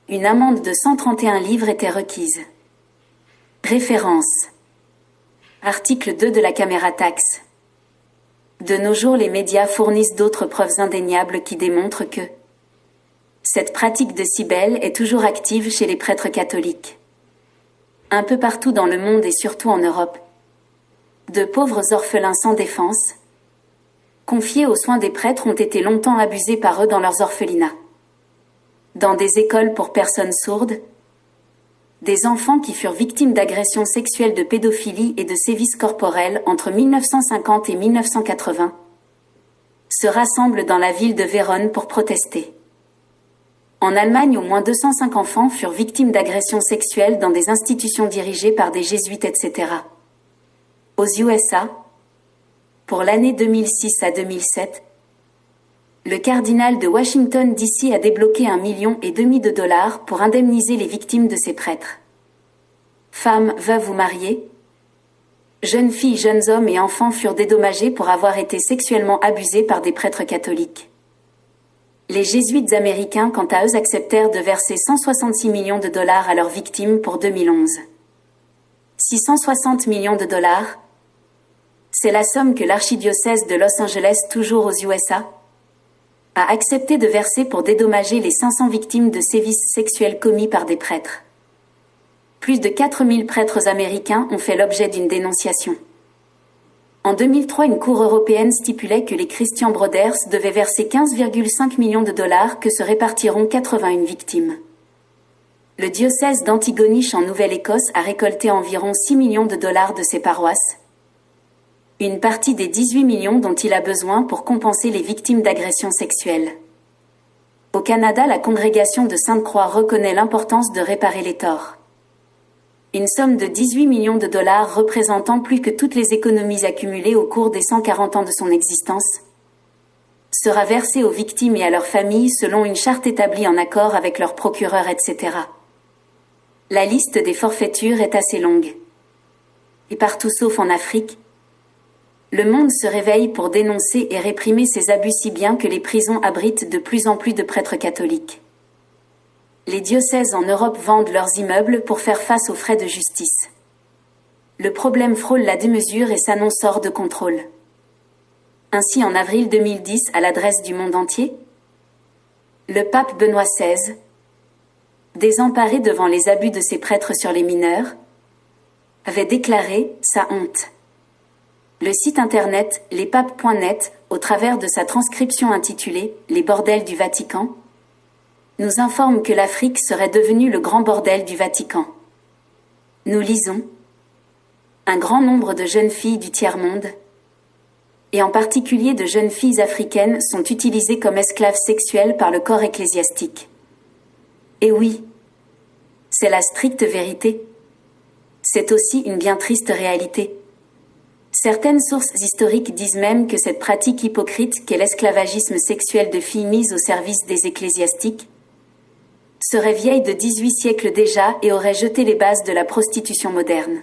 une amende de 131 livres était requise. Référence. Article 2 de la Caméra Taxe. De nos jours, les médias fournissent d'autres preuves indéniables qui démontrent que cette pratique de Cybèle est toujours active chez les prêtres catholiques. Un peu partout dans le monde et surtout en Europe, de pauvres orphelins sans défense, confiés aux soins des prêtres, ont été longtemps abusés par eux dans leurs orphelinats. Dans des écoles pour personnes sourdes, des enfants qui furent victimes d'agressions sexuelles, de pédophilie et de sévices corporels entre 1950 et 1980 se rassemblent dans la ville de Vérone pour protester. En Allemagne, au moins 205 enfants furent victimes d'agressions sexuelles dans des institutions dirigées par des jésuites, etc. Aux USA, pour l'année 2006 à 2007, le cardinal de Washington DC a débloqué $1,5 million pour indemniser les victimes de ces prêtres. Femmes, veuves ou mariées, jeunes filles, jeunes hommes et enfants furent dédommagés pour avoir été sexuellement abusés par des prêtres catholiques. Les jésuites américains, quant à eux, acceptèrent de verser $166 millions à leurs victimes pour 2011. $660 millions, c'est la somme que l'archidiocèse de Los Angeles, toujours aux USA, a accepté de verser pour dédommager les 500 victimes de sévices sexuels commis par des prêtres. Plus de 4000 prêtres américains ont fait l'objet d'une dénonciation. En 2003, une cour européenne stipulait que les Christian Brothers devaient verser $15,5 millions que se répartiront 81 victimes. Le diocèse d'Antigonish en Nouvelle-Écosse a récolté environ $6 millions de ses paroisses, une partie des 18 millions dont il a besoin pour compenser les victimes d'agressions sexuelles. Au Canada, la congrégation de Sainte-Croix reconnaît l'importance de réparer les torts. Une somme de $18 millions représentant plus que toutes les économies accumulées au cours des 140 ans de son existence sera versée aux victimes et à leurs familles selon une charte établie en accord avec leur procureur, etc. La liste des forfaitures est assez longue. Et partout sauf en Afrique, le monde se réveille pour dénoncer et réprimer ces abus, si bien que les prisons abritent de plus en plus de prêtres catholiques. Les diocèses en Europe vendent leurs immeubles pour faire face aux frais de justice. Le problème frôle la démesure et s'annonce hors de contrôle. Ainsi, en avril 2010, à l'adresse du monde entier, le pape Benoît XVI, désemparé devant les abus de ses prêtres sur les mineurs, avait déclaré sa honte. Le site internet lespapes.net, au travers de sa transcription intitulée « Les bordels du Vatican », nous informe que l'Afrique serait devenue le grand bordel du Vatican. Nous lisons « Un grand nombre de jeunes filles du tiers-monde, et en particulier de jeunes filles africaines, sont utilisées comme esclaves sexuelles par le corps ecclésiastique. » Et oui, c'est la stricte vérité. C'est aussi une bien triste réalité. Certaines sources historiques disent même que cette pratique hypocrite qu'est l'esclavagisme sexuel de filles mises au service des ecclésiastiques serait vieille de 18 siècles déjà et aurait jeté les bases de la prostitution moderne.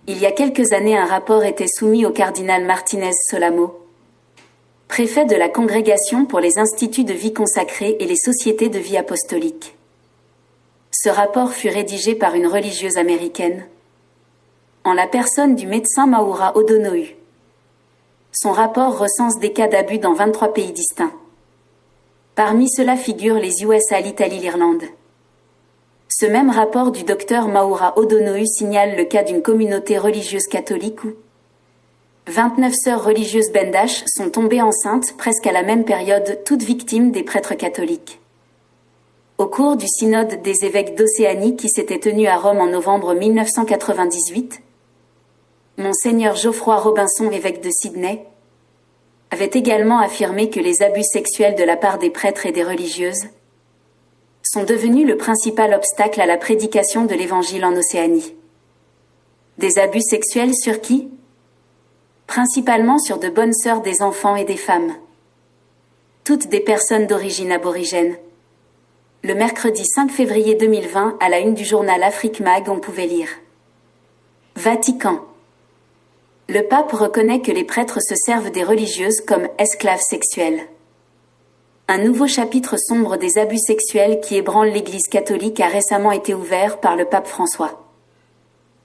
Il y a quelques années, un rapport était soumis au cardinal Martinez Solamo, préfet de la Congrégation pour les instituts de vie consacrée et les sociétés de vie apostolique. Ce rapport fut rédigé par une religieuse américaine, en la personne du médecin Maura O'Donoghue. Son rapport recense des cas d'abus dans 23 pays distincts. Parmi ceux-là figurent les USA, l'Italie, l'Irlande. Ce même rapport du docteur Maura O'Donoghue signale le cas d'une communauté religieuse catholique où 29 sœurs religieuses bendaches sont tombées enceintes presque à la même période, toutes victimes des prêtres catholiques. Au cours du synode des évêques d'Océanie qui s'était tenu à Rome en novembre 1998, Monseigneur Geoffroy Robinson, évêque de Sydney, avait également affirmé que les abus sexuels de la part des prêtres et des religieuses sont devenus le principal obstacle à la prédication de l'Évangile en Océanie. Des abus sexuels sur qui ? Principalement sur de bonnes sœurs des enfants et des femmes. Toutes des personnes d'origine aborigène. Le mercredi 5 février 2020, à la une du journal Afrique Mag, on pouvait lire Vatican. Le pape reconnaît que les prêtres se servent des religieuses comme esclaves sexuels. Un nouveau chapitre sombre des abus sexuels qui ébranlent l'Église catholique a récemment été ouvert par le pape François.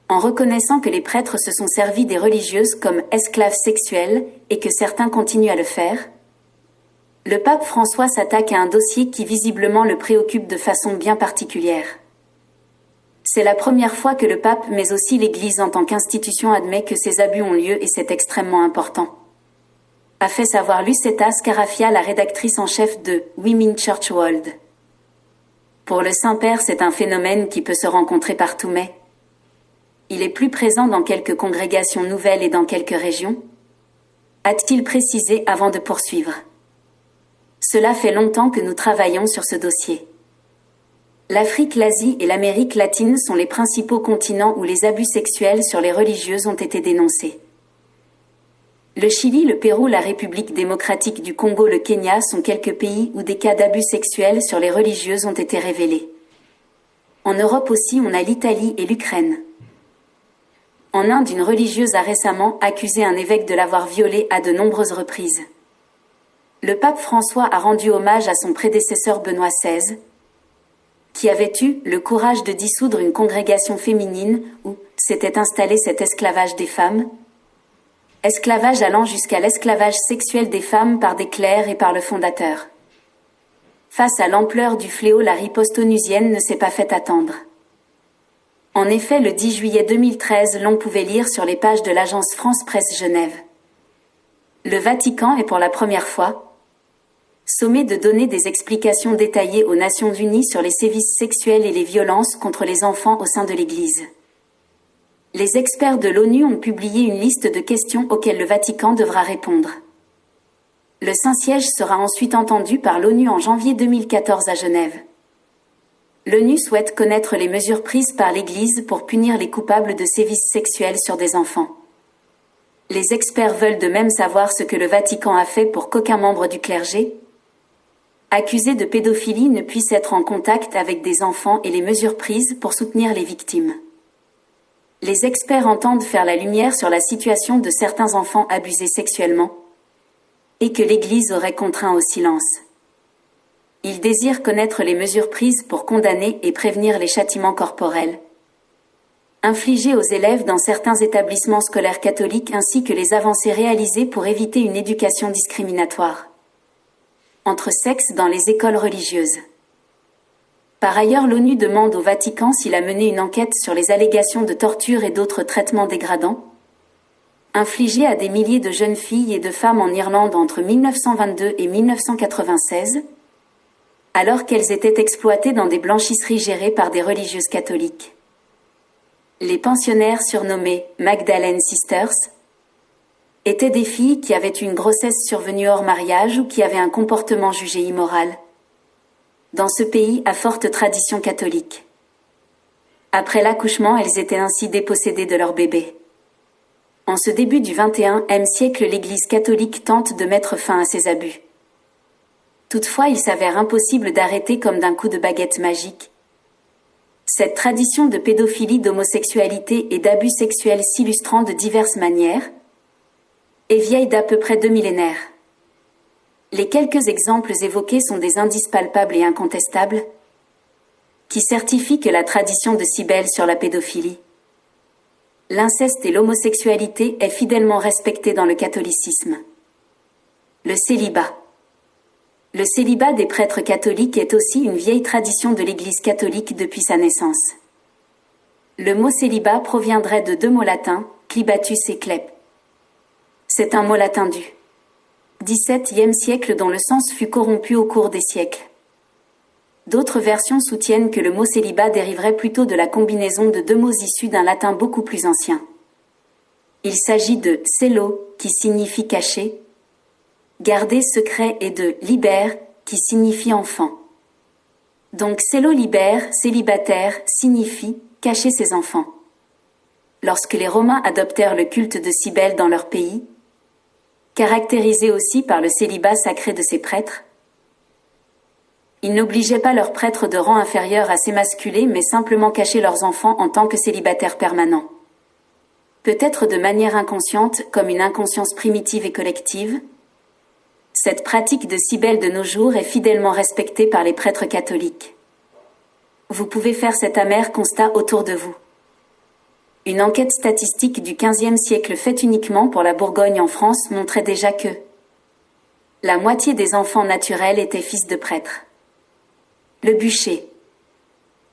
En reconnaissant que les prêtres se sont servis des religieuses comme esclaves sexuels et que certains continuent à le faire, le pape François s'attaque à un dossier qui visiblement le préoccupe de façon bien particulière. C'est la première fois que le pape, mais aussi l'Église en tant qu'institution, admet que ces abus ont lieu et c'est extrêmement important. A fait savoir Lucetta Scarafia, la rédactrice en chef de Women Church World. Pour le Saint-Père, c'est un phénomène qui peut se rencontrer partout, mais il est plus présent dans quelques congrégations nouvelles et dans quelques régions, a-t-il précisé avant de poursuivre. Cela fait longtemps que nous travaillons sur ce dossier. L'Afrique, l'Asie et l'Amérique latine sont les principaux continents où les abus sexuels sur les religieuses ont été dénoncés. Le Chili, le Pérou, la République démocratique du Congo, le Kenya sont quelques pays où des cas d'abus sexuels sur les religieuses ont été révélés. En Europe aussi, on a l'Italie et l'Ukraine. En Inde, une religieuse a récemment accusé un évêque de l'avoir violée à de nombreuses reprises. Le pape François a rendu hommage à son prédécesseur Benoît XVI, qui avait eu le courage de dissoudre une congrégation féminine où s'était installé cet esclavage des femmes, esclavage allant jusqu'à l'esclavage sexuel des femmes par des clercs et par le fondateur. Face à l'ampleur du fléau, la riposte onusienne ne s'est pas fait attendre. En effet, le 10 juillet 2013, l'on pouvait lire sur les pages de l'agence France Presse Genève. Le Vatican est pour la première fois sommé de donner des explications détaillées aux Nations Unies sur les sévices sexuels et les violences contre les enfants au sein de l'Église. Les experts de l'ONU ont publié une liste de questions auxquelles le Vatican devra répondre. Le Saint-Siège sera ensuite entendu par l'ONU en janvier 2014 à Genève. L'ONU souhaite connaître les mesures prises par l'Église pour punir les coupables de sévices sexuels sur des enfants. Les experts veulent de même savoir ce que le Vatican a fait pour qu'aucun membre du clergé, accusé de pédophilie, ne puisse être en contact avec des enfants et les mesures prises pour soutenir les victimes. Les experts entendent faire la lumière sur la situation de certains enfants abusés sexuellement et que l'Église aurait contraint au silence. Ils désirent connaître les mesures prises pour condamner et prévenir les châtiments corporels infligés aux élèves dans certains établissements scolaires catholiques ainsi que les avancées réalisées pour éviter une éducation discriminatoire entre sexes dans les écoles religieuses. Par ailleurs, l'ONU demande au Vatican s'il a mené une enquête sur les allégations de torture et d'autres traitements dégradants infligés à des milliers de jeunes filles et de femmes en Irlande entre 1922 et 1996, alors qu'elles étaient exploitées dans des blanchisseries gérées par des religieuses catholiques. Les pensionnaires surnommés Magdalene Sisters étaient des filles qui avaient une grossesse survenue hors mariage ou qui avaient un comportement jugé immoral dans ce pays à forte tradition catholique. Après l'accouchement, elles étaient ainsi dépossédées de leur bébé. En ce début du XXIe siècle, l'Église catholique tente de mettre fin à ces abus. Toutefois, il s'avère impossible d'arrêter comme d'un coup de baguette magique Cette tradition de pédophilie, d'homosexualité et d'abus sexuels s'illustrant de diverses manières est vieille d'à peu près 2 millénaires. Les quelques exemples évoqués sont des indices palpables et incontestables qui certifient que la tradition de Cybèle sur la pédophilie, l'inceste et l'homosexualité est fidèlement respectée dans le catholicisme. Le célibat. Le célibat des prêtres catholiques est aussi une vieille tradition de l'Église catholique depuis sa naissance. Le mot célibat proviendrait de 2 mots latins, clibatus et clep. C'est un mot latin du XVIIe siècle dont le sens fut corrompu au cours des siècles. D'autres versions soutiennent que le mot célibat dériverait plutôt de la combinaison de 2 mots issus d'un latin beaucoup plus ancien. Il s'agit de celo, qui signifie cacher, garder secret, et de liber, qui signifie enfant. Donc celo liber, célibataire, signifie cacher ses enfants. Lorsque les Romains adoptèrent le culte de Cybèle dans leur pays, caractérisé aussi par le célibat sacré de ses prêtres, ils n'obligeaient pas leurs prêtres de rang inférieur à s'émasculer, mais simplement cacher leurs enfants en tant que célibataires permanents. Peut-être de manière inconsciente, comme une inconscience primitive et collective, cette pratique de Cybèle de nos jours est fidèlement respectée par les prêtres catholiques. Vous pouvez faire cet amer constat autour de vous. Une enquête statistique du XVe siècle faite uniquement pour la Bourgogne en France montrait déjà que la moitié des enfants naturels étaient fils de prêtres. Le bûcher.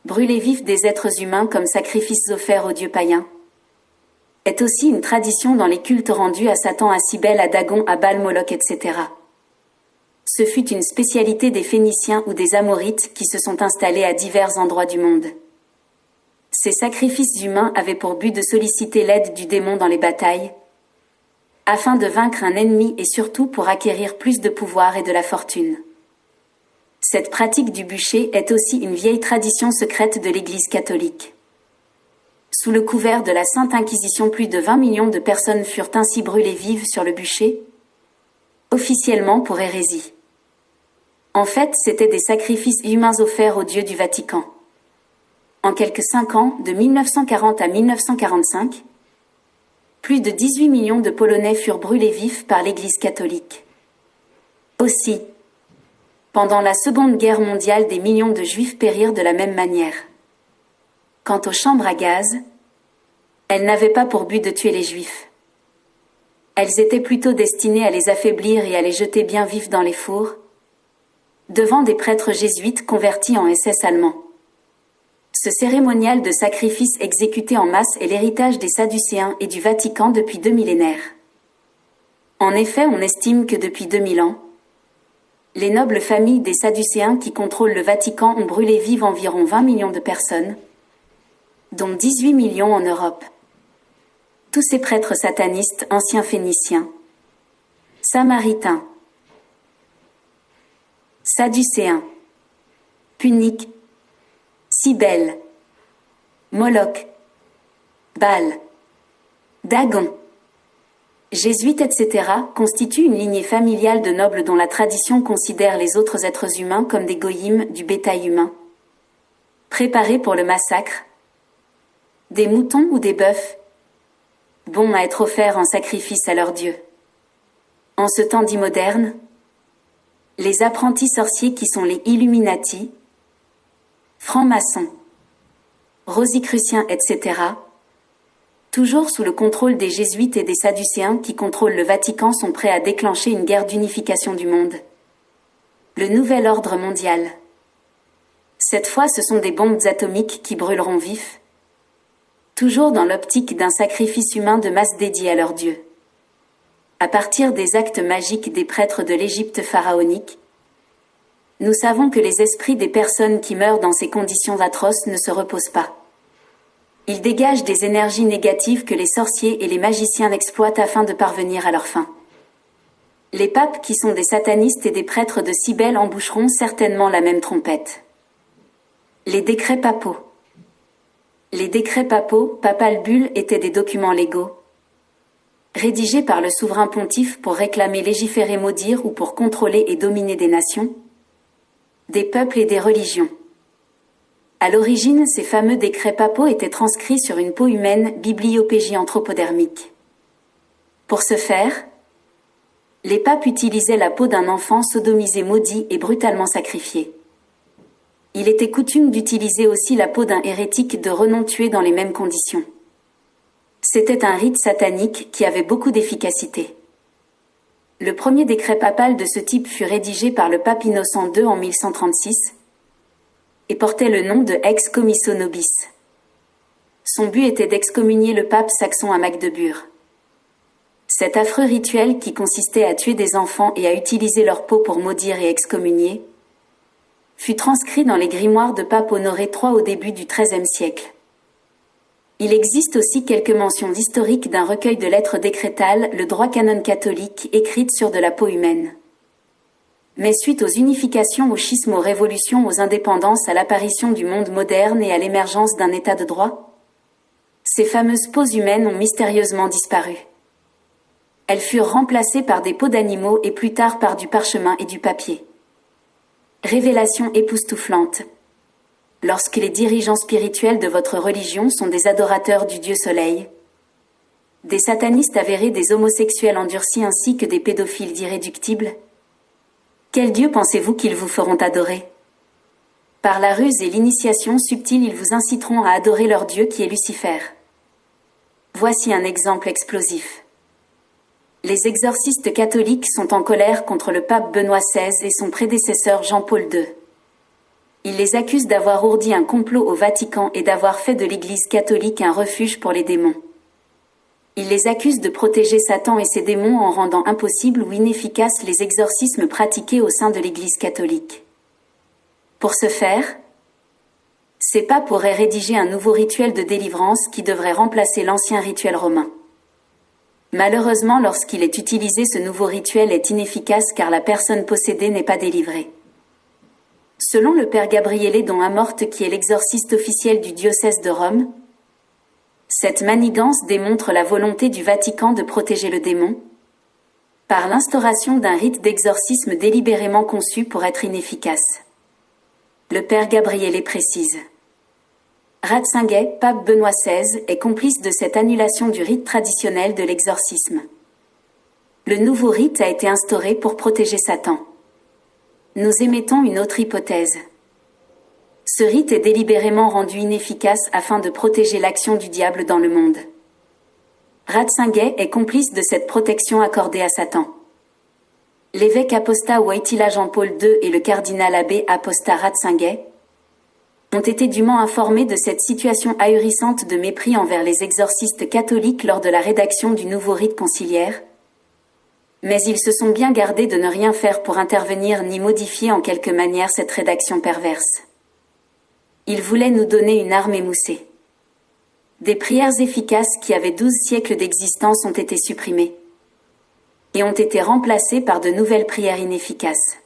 Brûler vif des êtres humains comme sacrifices offerts aux dieux païens, est aussi une tradition dans les cultes rendus à Satan, à Cybèle, à Dagon, à Baal, Moloch, etc. Ce fut une spécialité des Phéniciens ou des Amorites qui se sont installés à divers endroits du monde. Ces sacrifices humains avaient pour but de solliciter l'aide du démon dans les batailles, afin de vaincre un ennemi et surtout pour acquérir plus de pouvoir et de la fortune. Cette pratique du bûcher est aussi une vieille tradition secrète de l'Église catholique. Sous le couvert de la Sainte Inquisition, plus de 20 millions de personnes furent ainsi brûlées vives sur le bûcher, officiellement pour hérésie. En fait, c'étaient des sacrifices humains offerts aux dieux du Vatican. En quelques 5 ans, de 1940 à 1945, plus de 18 millions de Polonais furent brûlés vifs par l'Église catholique. Aussi, pendant la Seconde Guerre mondiale, des millions de Juifs périrent de la même manière. Quant aux chambres à gaz, elles n'avaient pas pour but de tuer les Juifs. Elles étaient plutôt destinées à les affaiblir et à les jeter bien vifs dans les fours, devant des prêtres jésuites convertis en SS allemands. Ce cérémonial de sacrifice exécuté en masse est l'héritage des Sadducéens et du Vatican depuis 2 millénaires. En effet, on estime que depuis 2000 ans, les nobles familles des Sadducéens qui contrôlent le Vatican ont brûlé vives environ 20 millions de personnes, dont 18 millions en Europe. Tous ces prêtres satanistes, anciens Phéniciens, Samaritains, Sadducéens, Puniques, Cybèle, Moloch, Baal, Dagon, Jésuites, etc., constituent une lignée familiale de nobles dont la tradition considère les autres êtres humains comme des goïms, du bétail humain, préparés pour le massacre, des moutons ou des bœufs, bons à être offerts en sacrifice à leur dieu. En ce temps dit moderne, les apprentis sorciers qui sont les Illuminati, francs-maçons, rosicruciens, etc., toujours sous le contrôle des jésuites et des sadducéens qui contrôlent le Vatican, sont prêts à déclencher une guerre d'unification du monde. Le nouvel ordre mondial. Cette fois, ce sont des bombes atomiques qui brûleront vifs, toujours dans l'optique d'un sacrifice humain de masse dédié à leur dieu. À partir des actes magiques des prêtres de l'Égypte pharaonique, nous savons que les esprits des personnes qui meurent dans ces conditions atroces ne se reposent pas. Ils dégagent des énergies négatives que les sorciers et les magiciens exploitent afin de parvenir à leur fin. Les papes qui sont des satanistes et des prêtres de Cybèle emboucheront certainement la même trompette. Les décrets papaux. Les décrets papaux, papal bulles, étaient des documents légaux, rédigés par le souverain pontife pour réclamer, légiférer, maudire ou pour contrôler et dominer des nations, des peuples et des religions. À l'origine, ces fameux décrets papaux étaient transcrits sur une peau humaine, bibliopégie anthropodermique. Pour ce faire, les papes utilisaient la peau d'un enfant sodomisé maudit et brutalement sacrifié. Il était coutume d'utiliser aussi la peau d'un hérétique de renom tué dans les mêmes conditions. C'était un rite satanique qui avait beaucoup d'efficacité. Le premier décret papal de ce type fut rédigé par le pape Innocent II en 1136 et portait le nom de Ex Commisso Nobis. Son but était d'excommunier le pape saxon à Magdebourg. Cet affreux rituel qui consistait à tuer des enfants et à utiliser leur peau pour maudire et excommunier fut transcrit dans les grimoires de pape Honoré III au début du XIIIe siècle. Il existe aussi quelques mentions historiques d'un recueil de lettres décrétales, le droit canon catholique, écrites sur de la peau humaine. Mais suite aux unifications, aux schismes, aux révolutions, aux indépendances, à l'apparition du monde moderne et à l'émergence d'un état de droit, ces fameuses peaux humaines ont mystérieusement disparu. Elles furent remplacées par des peaux d'animaux et plus tard par du parchemin et du papier. Révélation époustouflante. Lorsque les dirigeants spirituels de votre religion sont des adorateurs du Dieu Soleil, des satanistes avérés, des homosexuels endurcis ainsi que des pédophiles d'irréductibles, quel Dieu pensez-vous qu'ils vous feront adorer? Par la ruse et l'initiation subtile, ils vous inciteront à adorer leur Dieu qui est Lucifer. Voici un exemple explosif. Les exorcistes catholiques sont en colère contre le pape Benoît XVI et son prédécesseur Jean-Paul II. Ils les accusent d'avoir ourdi un complot au Vatican et d'avoir fait de l'Église catholique un refuge pour les démons. Ils les accusent de protéger Satan et ses démons en rendant impossibles ou inefficaces les exorcismes pratiqués au sein de l'Église catholique. Pour ce faire, ces papes auraient rédigé un nouveau rituel de délivrance qui devrait remplacer l'ancien rituel romain. Malheureusement, lorsqu'il est utilisé, ce nouveau rituel est inefficace car la personne possédée n'est pas délivrée. Selon le père Gabriele Don Amorte, qui est l'exorciste officiel du diocèse de Rome, cette manigance démontre la volonté du Vatican de protéger le démon par l'instauration d'un rite d'exorcisme délibérément conçu pour être inefficace. Le père Gabriele précise: Ratzinger, pape Benoît XVI, est complice de cette annulation du rite traditionnel de l'exorcisme. Le nouveau rite a été instauré pour protéger Satan. Nous émettons une autre hypothèse. Ce rite est délibérément rendu inefficace afin de protéger l'action du diable dans le monde. Ratzinger est complice de cette protection accordée à Satan. L'évêque apostat Wojtyła Jean-Paul II et le cardinal abbé apostat Ratzinger ont été dûment informés de cette situation ahurissante de mépris envers les exorcistes catholiques lors de la rédaction du nouveau rite conciliaire, mais ils se sont bien gardés de ne rien faire pour intervenir ni modifier en quelque manière cette rédaction perverse. Ils voulaient nous donner une arme émoussée. Des prières efficaces qui avaient 12 siècles d'existence ont été supprimées et ont été remplacées par de nouvelles prières inefficaces,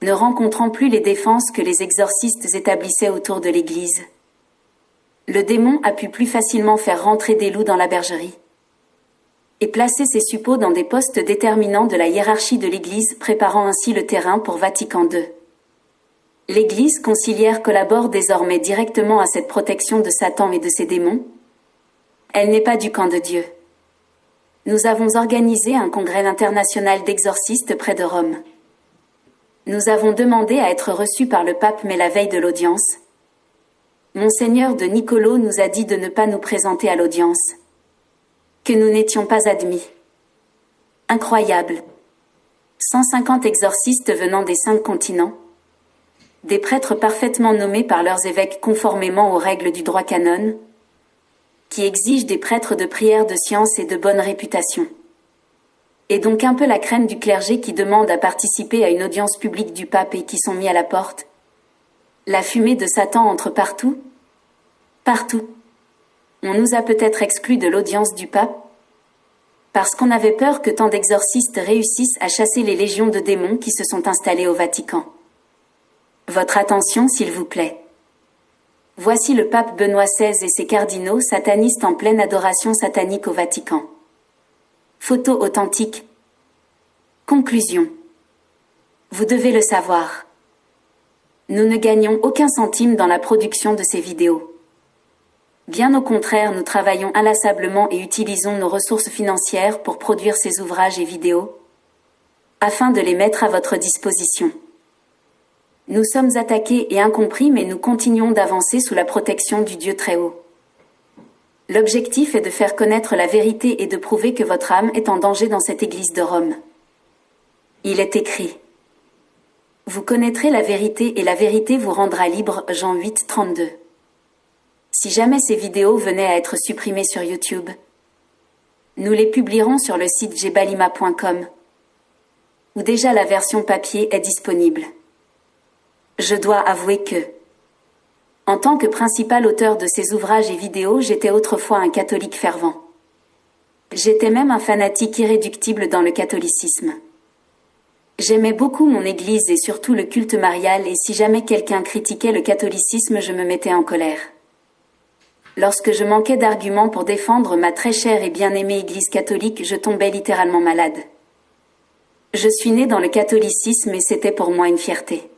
ne rencontrant plus les défenses que les exorcistes établissaient autour de l'Église. Le démon a pu plus facilement faire rentrer des loups dans la bergerie et placer ses suppôts dans des postes déterminants de la hiérarchie de l'Église, préparant ainsi le terrain pour Vatican II. L'Église conciliaire collabore désormais directement à cette protection de Satan et de ses démons. Elle n'est pas du camp de Dieu. Nous avons organisé un congrès international d'exorcistes près de Rome. Nous avons demandé à être reçus par le pape, mais la veille de l'audience, Monseigneur de Niccolò nous a dit de ne pas nous présenter à l'audience, que nous n'étions pas admis. Incroyable. 150 exorcistes venant des 5 continents, des prêtres parfaitement nommés par leurs évêques conformément aux règles du droit canon, qui exigent des prêtres de prière de science et de bonne réputation. Et donc un peu la crème du clergé qui demande à participer à une audience publique du pape et qui sont mis à la porte. La fumée de Satan entre partout. Partout. On nous a peut-être exclus de l'audience du pape parce qu'on avait peur que tant d'exorcistes réussissent à chasser les légions de démons qui se sont installés au Vatican. Votre attention, s'il vous plaît. Voici le pape Benoît XVI et ses cardinaux satanistes en pleine adoration satanique au Vatican. Photo authentique. Conclusion. Vous devez le savoir. Nous ne gagnons aucun centime dans la production de ces vidéos. Bien au contraire, nous travaillons inlassablement et utilisons nos ressources financières pour produire ces ouvrages et vidéos, afin de les mettre à votre disposition. Nous sommes attaqués et incompris, mais nous continuons d'avancer sous la protection du Dieu Très-Haut. L'objectif est de faire connaître la vérité et de prouver que votre âme est en danger dans cette église de Rome. Il est écrit: vous connaîtrez la vérité et la vérité vous rendra libre. Jean 8, 32. Si jamais ces vidéos venaient à être supprimées sur YouTube, nous les publierons sur le site jebalima.com, où déjà la version papier est disponible. Je dois avouer que, en tant que principal auteur de ces ouvrages et vidéos, j'étais autrefois un catholique fervent. J'étais même un fanatique irréductible dans le catholicisme. J'aimais beaucoup mon église et surtout le culte marial, et si jamais quelqu'un critiquait le catholicisme, je me mettais en colère. Lorsque je manquais d'arguments pour défendre ma très chère et bien-aimée église catholique, je tombais littéralement malade. Je suis né dans le catholicisme et c'était pour moi une fierté.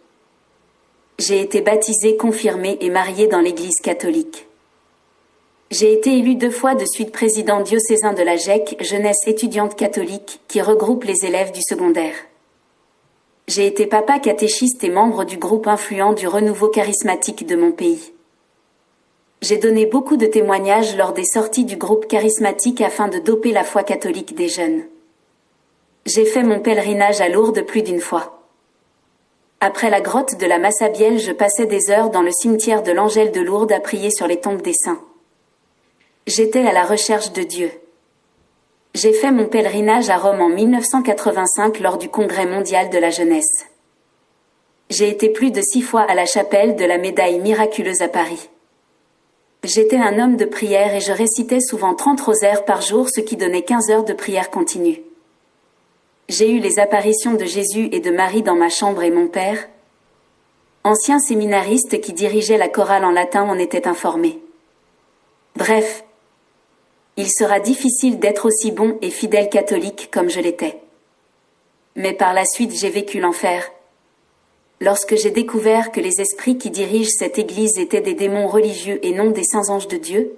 J'ai été baptisé, confirmé et marié dans l'église catholique. J'ai été élu 2 fois de suite président diocésain de la JEC, jeunesse étudiante catholique, qui regroupe les élèves du secondaire. J'ai été papa catéchiste et membre du groupe influent du renouveau charismatique de mon pays. J'ai donné beaucoup de témoignages lors des sorties du groupe charismatique afin de doper la foi catholique des jeunes. J'ai fait mon pèlerinage à Lourdes plus d'une fois. Après la grotte de la Massabielle, je passais des heures dans le cimetière de l'Angèle de Lourdes à prier sur les tombes des saints. J'étais à la recherche de Dieu. J'ai fait mon pèlerinage à Rome en 1985 lors du Congrès mondial de la jeunesse. J'ai été plus de 6 fois à la chapelle de la médaille miraculeuse à Paris. J'étais un homme de prière et je récitais souvent 30 rosaires par jour, ce qui donnait 15 heures de prière continue. J'ai eu les apparitions de Jésus et de Marie dans ma chambre et mon père, ancien séminariste qui dirigeait la chorale en latin, en était informé. Bref, il sera difficile d'être aussi bon et fidèle catholique comme je l'étais. Mais par la suite j'ai vécu l'enfer. Lorsque j'ai découvert que les esprits qui dirigent cette église étaient des démons religieux et non des saints anges de Dieu,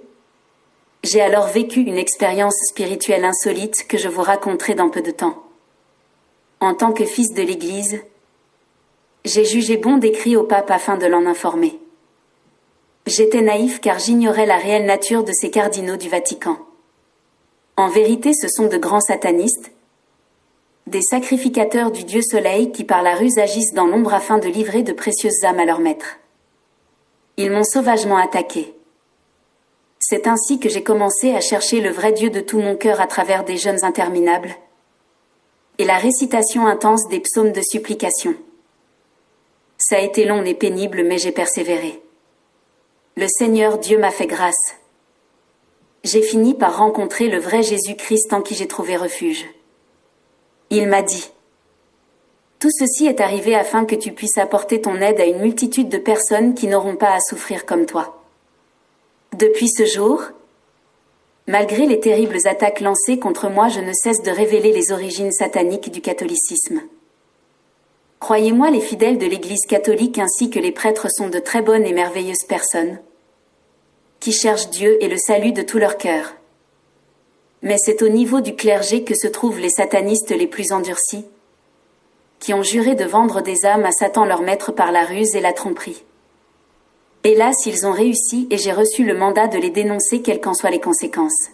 j'ai alors vécu une expérience spirituelle insolite que je vous raconterai dans peu de temps. En tant que fils de l'église, j'ai jugé bon d'écrire au pape afin de l'en informer. J'étais naïf car j'ignorais la réelle nature de ces cardinaux du Vatican. En vérité, ce sont de grands satanistes, des sacrificateurs du dieu soleil qui par la ruse agissent dans l'ombre afin de livrer de précieuses âmes à leur maître. Ils m'ont sauvagement attaqué. C'est ainsi que j'ai commencé à chercher le vrai Dieu de tout mon cœur à travers des jeûnes interminables et la récitation intense des psaumes de supplication. Ça a été long et pénible, mais j'ai persévéré. Le Seigneur Dieu m'a fait grâce. J'ai fini par rencontrer le vrai Jésus-Christ en qui j'ai trouvé refuge. Il m'a dit: tout ceci est arrivé afin que tu puisses apporter ton aide à une multitude de personnes qui n'auront pas à souffrir comme toi. Depuis ce jour, malgré les terribles attaques lancées contre moi, je ne cesse de révéler les origines sataniques du catholicisme. Croyez-moi, les fidèles de l'Église catholique ainsi que les prêtres sont de très bonnes et merveilleuses personnes, qui cherchent Dieu et le salut de tout leur cœur. Mais c'est au niveau du clergé que se trouvent les satanistes les plus endurcis, qui ont juré de vendre des âmes à Satan leur maître par la ruse et la tromperie. Hélas, ils ont réussi et j'ai reçu le mandat de les dénoncer quelles qu'en soient les conséquences.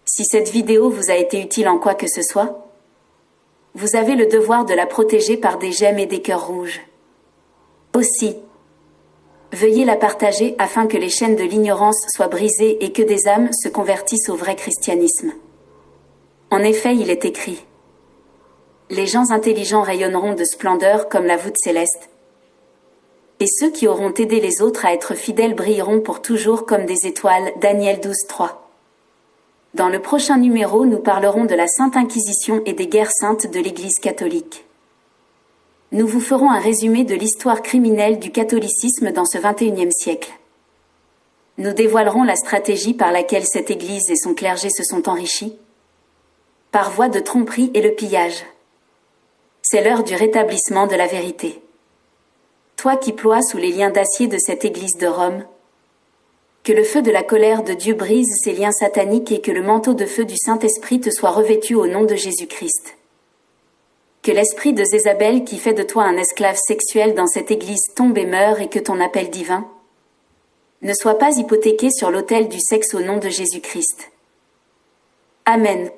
Si cette vidéo vous a été utile en quoi que ce soit, vous avez le devoir de la protéger par des j'aime et des cœurs rouges. Aussi, veuillez la partager afin que les chaînes de l'ignorance soient brisées et que des âmes se convertissent au vrai christianisme. En effet, il est écrit: les gens intelligents rayonneront de splendeur comme la voûte céleste, et ceux qui auront aidé les autres à être fidèles brilleront pour toujours comme des étoiles. Daniel 12, 3. Dans le prochain numéro, nous parlerons de la Sainte Inquisition et des guerres saintes de l'Église catholique. Nous vous ferons un résumé de l'histoire criminelle du catholicisme dans ce XXIe siècle. Nous dévoilerons la stratégie par laquelle cette Église et son clergé se sont enrichis, par voie de tromperie et le pillage. C'est l'heure du rétablissement de la vérité. toi qui ploies sous les liens d'acier de cette Église de Rome. Que le feu de la colère de Dieu brise ces liens sataniques et que le manteau de feu du Saint-Esprit te soit revêtu au nom de Jésus-Christ. Que l'esprit de Jézabel qui fait de toi un esclave sexuel dans cette Église tombe et meure et que ton appel divin ne soit pas hypothéqué sur l'autel du sexe au nom de Jésus-Christ. Amen.